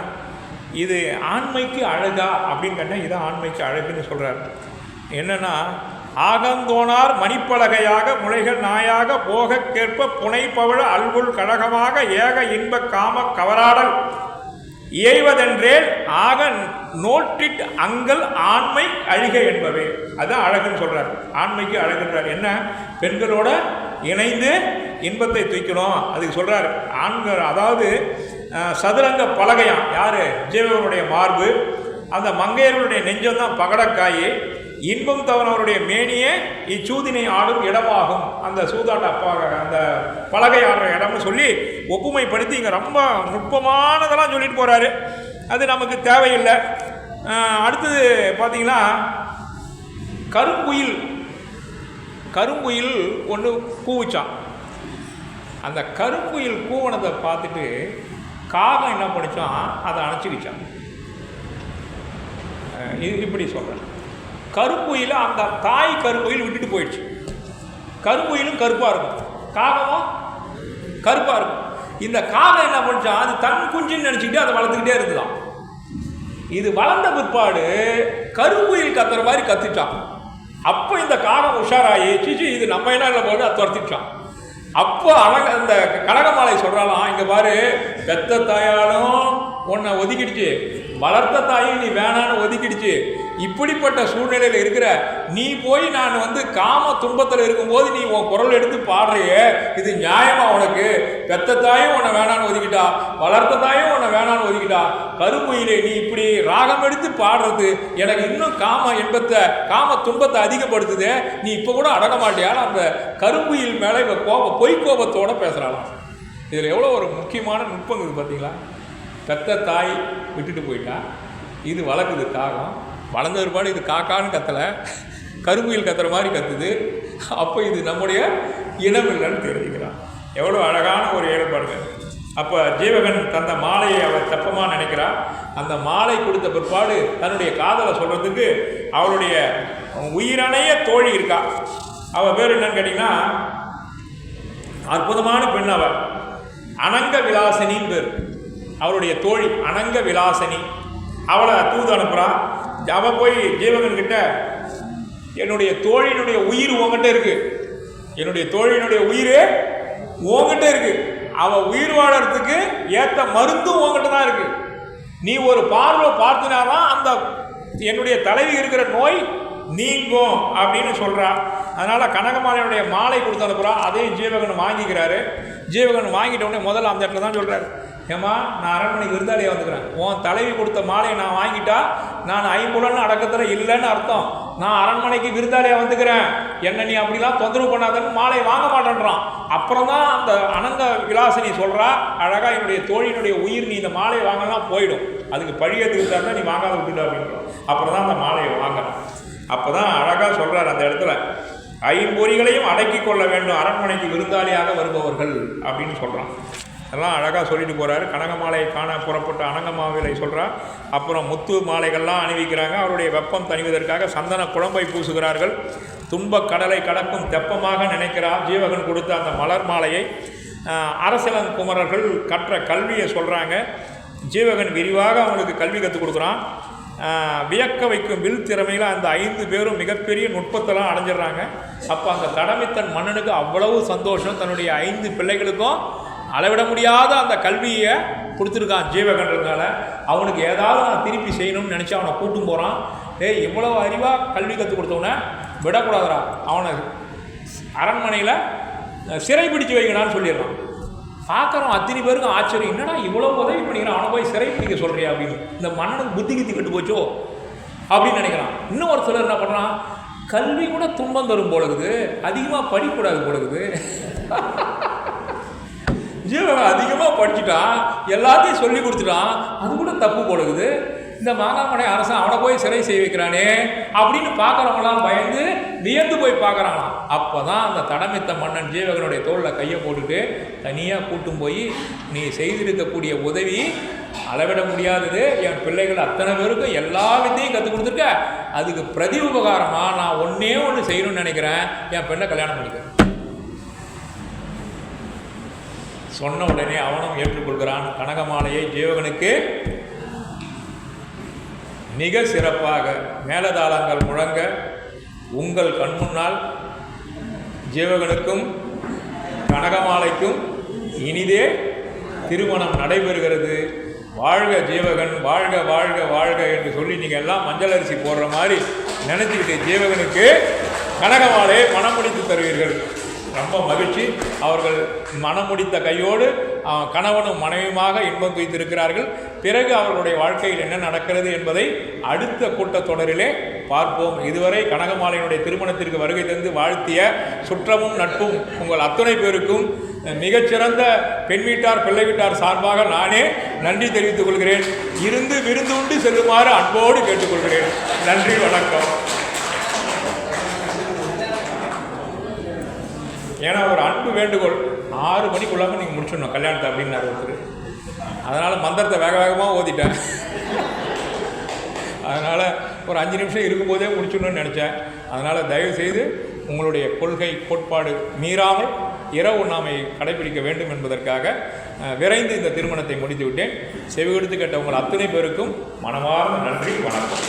Speaker 1: இது ஆண்மைக்கு அழகா அப்படின்னு கேட்டால் இது ஆண்மைக்கு அழகுன்னு சொல்கிறார். என்னென்னா, ஆகந்தோனார் மணிப்பலகையாக முளைகள் நாயாக போக கேட்ப புனைப்பவழ அல்குள் கழகமாக ஏக இன்ப காம கவராடல் இயைவதென்றேல் ஆக நோட்டிட் அங்கல் ஆண்மை அழிக என்பவே. அதுதான் அழகுன்னு சொல்கிறார். ஆண்மைக்கு அழகுன்றார். என்ன? பெண்களோட இணைந்து இன்பத்தை தூக்கணும். அதுக்கு சொல்கிறார் ஆண்கள். அதாவது சதுரங்க பலகையாம் யார்? ஜீவனுடைய மார்பு. அந்த மங்கையர்களுடைய நெஞ்சம்தான் பகடக்காய். இன்பம் தவறவருடைய மேனியே இச்சூதினை ஆடும் இடமாகும். அந்த சூதாட்ட அப்பாக அந்த பலகை ஆடுற இடம்னு சொல்லி ஒப்புமைப்படுத்தி இங்கே ரொம்ப நுட்பமானதெல்லாம் சொல்லிட்டு போகிறாரு. அது நமக்கு தேவையில்லை. அடுத்தது பார்த்தீங்கன்னா, கருங்குயில் ஒன்று கூவிச்சான். அந்த கருங்குயில் கூவனத்தை பார்த்துட்டு காகம் என்ன பண்ணிச்சான்? அதை அணைச்சிக்கிச்சான். இப்படி சொல்கிறேன். கருங்குயில அந்த தாய் கருங்குயில் விட்டுட்டு போயிடுச்சு. கருங்குயிலும் கருப்பாக இருக்கும், காகமும் கருப்பாக இருக்கும். இந்த காகம் என்ன பண்ணிச்சான்? அது தன் குஞ்சுன்னு நினச்சிக்கிட்டு அதை வளர்த்துக்கிட்டே இருந்துதான். இது வளர்ந்த பிற்பாடு கருங்குயில் கத்துற மாதிரி கத்துச்சான். அப்போ இந்த காகம் உஷாராயி சிச்சி இது நம்ம என்ன இல்லை போது அதை துரத்திச்சான். அப்போ அந்த கனகமாலை சொல்கிறாலாம், இங்கே பாரு, பெத்த தாயாலும் உன்னை ஒதுக்கிடுச்சு, வளர்த்த தாயும் நீ வேணான்னு ஒதுக்கிடுச்சு. இப்படிப்பட்ட சூழ்நிலையில் இருக்கிற நீ போய் நான் காம துன்பத்தில் இருக்கும்போது நீ உன் குரல் எடுத்து பாடுறியே, இது நியாயமா? உனக்கு பெத்த தாயும் உன்னை வேணான்னு ஒதுக்கிட்டா, வளர்த்த தாயும் உன்னை வேணான்னு ஒதுக்கிட்டா, கருங்குயிலே நீ இப்படி ராகம் எடுத்து பாடுறது எனக்கு இன்னும் காம துன்பத்தை அதிகப்படுத்துது. நீ இப்போ கூட அடங்க மாட்டியாலும் அந்த கருங்குயில் மேலே இவ பொய் கோபத்தோடு பேசுகிறாளாம். இதில் எவ்வளோ ஒரு முக்கியமான நுட்பம் இருக்குது பார்த்தீங்களா? பெத்த தாய் விட்டுட்டு போயிட்டா, இது வளர்க்குது காகம். வளர்ந்த ஒருபாடு இது காக்கான்னு கத்தலை, கருங்குயில் கத்துற மாதிரி கத்துது. அப்போ இது நம்முடைய இனம் இல்லைன்னு தெரிஞ்சுக்கிறான். எவ்வளோ அழகான ஒரு ஏற்பாடு. அப்போ ஜீவகன் தந்த மாலையை அவள் தப்பமாக நினைக்கிறா. அந்த மாலை கொடுத்த பிற்பாடு தன்னுடைய காதலை சொல்கிறதுக்கு அவளுடைய உயிரணைய தோழி இருக்கா. அவள் பேர் என்னன்னு கேட்டிங்கன்னா, அற்புதமான பெண். அவள் அனங்க விலாசினின்னு பேர். அவருடைய தோழி அனங்க விலாசினி. அவளை தூது அனுப்புகிறான். அவள் போய் ஜீவகன் கிட்ட, என்னுடைய தோழியினுடைய உயிர் உங்ககிட்ட இருக்கு, என்னுடைய தோழியினுடைய உயிர் உங்ககிட்ட இருக்கு, அவள் உயிர் வாழறதுக்கு ஏற்ற மருந்தும் உங்ககிட்ட தான் இருக்கு, நீ ஒரு பார்வை பார்த்தினாதான் அந்த என்னுடைய தலைவி இருக்கிற நோய் நீங்கும் அப்படின்னு சொல்கிறா. அதனால் கனகமாலையுடைய மாலை கொடுத்து அனுப்புகிறா. அதையும் ஜீவகன் வாங்கிக்கிறாரு. ஜீவகன் வாங்கிட்ட உடனே முதல்ல அந்த இடத்துல தான் சொல்கிறார், ஏம்மா நான் அரண்மனைக்கு விருந்தாளியை வந்துக்கிறேன், உன் தலைவி கொடுத்த மாலையை நான் வாங்கிட்டா நான் ஐம்புலன்னு அடக்கத்தில் இல்லைன்னு அர்த்தம். நான் அரண்மனைக்கு விருந்தாளியை வந்துக்கிறேன், என்னை நீ அப்படிலாம் தொந்தரவு பண்ணாதன்னு மாலையை வாங்க மாட்டேன்றான். அப்புறம் தான் அந்த அனங்க விலாசினி சொல்கிறா, அழகாக என்னுடைய தோழியினுடைய உயிர் நீ இந்த மாலையை வாங்கலாம் போயிடும், அதுக்கு பழியத்துக்கு இருந்தால் நீ வாங்காத விட்டுடு அப்படின்றோம். அப்புறம் தான் அந்த மாலையை வாங்கலாம். அப்போ தான் அழகாக சொல்கிறார் அந்த இடத்துல, ஐம்பொறிகளையும் அடக்கி கொள்ள வேண்டும் அரண்மனைக்கு விருந்தாளியாக வருபவர்கள் அப்படின்னு சொல்கிறான். அதெல்லாம் அழகாக சொல்லிட்டு போகிறாரு. கனகமாலையை காண புறப்பட்ட அனங்கமாவிலை சொல்கிறார். அப்புறம் முத்து மாலைகள்லாம் அணிவிக்கிறாங்க. அவருடைய வெப்பம் தணிவதற்காக சந்தன குழம்பை பூசுகிறார்கள். துன்பக் கடலை கடக்கும் தெப்பமாக நினைக்கிறார் ஜீவகன் கொடுத்த அந்த மலர் மாலையை. அரசலங்குமரர்கள் கற்ற கல்வியை சொல்கிறாங்க. ஜீவகன் விரிவாக அவங்களுக்கு கல்வி கற்றுக் கொடுக்குறான். வியக்க வைக்கும் வில் திறமையில் அந்த 5 பேரும் மிகப்பெரிய நுட்பத்தெல்லாம் அடைஞ்சிடுறாங்க. அப்போ அந்த கடமைத்தன் மன்னனுக்கு அவ்வளவு சந்தோஷம். தன்னுடைய 5 பிள்ளைகளுக்கும் அளவிட முடியாத அந்த கல்வியை கொடுத்துருக்கான் ஜீவகன்றதுனால. அவனுக்கு ஏதாவது நான் திருப்பி செய்யணும்னு நினச்சி அவனை கூட்டும் போகிறான். இவ்வளவு அறிவாக கல்வி கற்றுக் கொடுத்தவனை விடக்கூடாதுரா, அவனை அரண்மனையில் சிறை பிடிச்சு வைக்கணான்னு சொல்லிடுறான். பார்க்குறோம் அத்தனை பேருக்கும் ஆச்சரியம், என்னடா இவ்வளோ உதவி பண்ணிக்கிறான், அவனை போய் சிறை பிடிக்க சொல்கிறியா அப்படின்னு. இந்த மன்னனுக்கு புத்தி கித்தி கெட்டு போச்சோ அப்படின்னு நினைக்கிறான். இன்னும் ஒரு சிலர் என்ன பண்ணுறான், கல்வி கூட துன்பம் தரும் போலகுது, அதிகமாக படிக்கூடாது போலகுது. ஜீவகன் அதிகமாக படிச்சுட்டான், எல்லாத்தையும் சொல்லி கொடுத்துட்டான், அது கூட தப்பு போலகுது. இந்த மாங்காமடை அரசன் அவனை போய் சிறை செய்ய வைக்கிறானே அப்படின்னு பார்க்குறவங்களாம் பயந்து வியந்து போய் பார்க்குறாங்களாம். அப்போ தான் அந்த தடமித்த மன்னன் ஜீவகனுடைய தோளில் கையை போட்டுட்டு தனியாக கூட்டும் போய், நீ செய்திருக்கக்கூடிய உதவி அளவிட முடியாதது, என் பிள்ளைகள் அத்தனை பேருக்கும் எல்லா வித்தையும் கற்றுக் கொடுத்துருக்க, அதுக்கு பிரதி உபகாரமாக நான் ஒன்றே ஒன்று செய்யணும்னு நினைக்கிறேன், என் பெண்ணை கல்யாணம் பண்ணிக்கிறேன். சொன்ன உடனே அவனும் ஏற்றுக்கொள்கிறான். கனகமாலையை ஜீவகனுக்கு மிக சிறப்பாக மேலதாளங்கள் முழங்க உங்கள் கண்முன்னால் ஜீவகனுக்கும் கனகமாலைக்கும் இனிதே திருமணம் நடைபெறுகிறது. வாழ்க ஜீவகன், வாழ்க வாழ்க வாழ்க என்று சொல்லி நீங்கள் எல்லாம் மஞ்சள் அரிசி போடுற மாதிரி நினச்சிக்கிட்டு ஜீவகனுக்கு கனகமாலையை மனம் முடித்து தருவீர்கள். ரொம்ப மகிழ்ச்சி. அவர்கள் மனம் முடித்த கையோடு கணவனும் மனைவியுமாக இன்பம் வைத்திருக்கிறார்கள். பிறகு அவர்களுடைய வாழ்க்கையில் என்ன நடக்கிறது என்பதை அடுத்த கூட்டத்தொடரிலே பார்ப்போம். இதுவரை கனகமாலையினுடைய திருமணத்திற்கு வருகை தந்து வாழ்த்திய சுற்றமும் நட்பும் உங்கள் அத்தனை பேருக்கும் மிகச்சிறந்த பெண் வீட்டார் பிள்ளை வீட்டார் சார்பாக நானே நன்றி தெரிவித்துக் கொள்கிறேன். இருந்து விருந்து உண்டு செல்லுமாறு அன்போடு கேட்டுக்கொள்கிறேன். நன்றி, வணக்கம். ஏன்னா ஒரு அன்பு வேண்டுகோள், 6 மணிக்குள்ளாக நீங்கள் முடிச்சிடணும் கல்யாணத்தை அப்படின்னாரு ஒருத்தர். அதனால் மந்திரத்தை வேக வேகமாக ஓதிட்டேன். அதனால் ஒரு 5 நிமிஷம் இருக்கும்போதே முடிச்சிடணும்னு நினச்சேன். அதனால் தயவுசெய்து உங்களுடைய கொள்கை கோட்பாடு மீறாமல் இரவு உண்ணாமை கடைபிடிக்க வேண்டும் என்பதற்காக விரைந்து இந்த திருமணத்தை முடித்து விட்டேன். செவிகொடுத்து கேட்ட உங்கள் அத்தனை பேருக்கும் மனமார்ந்த நன்றி, வணக்கம்.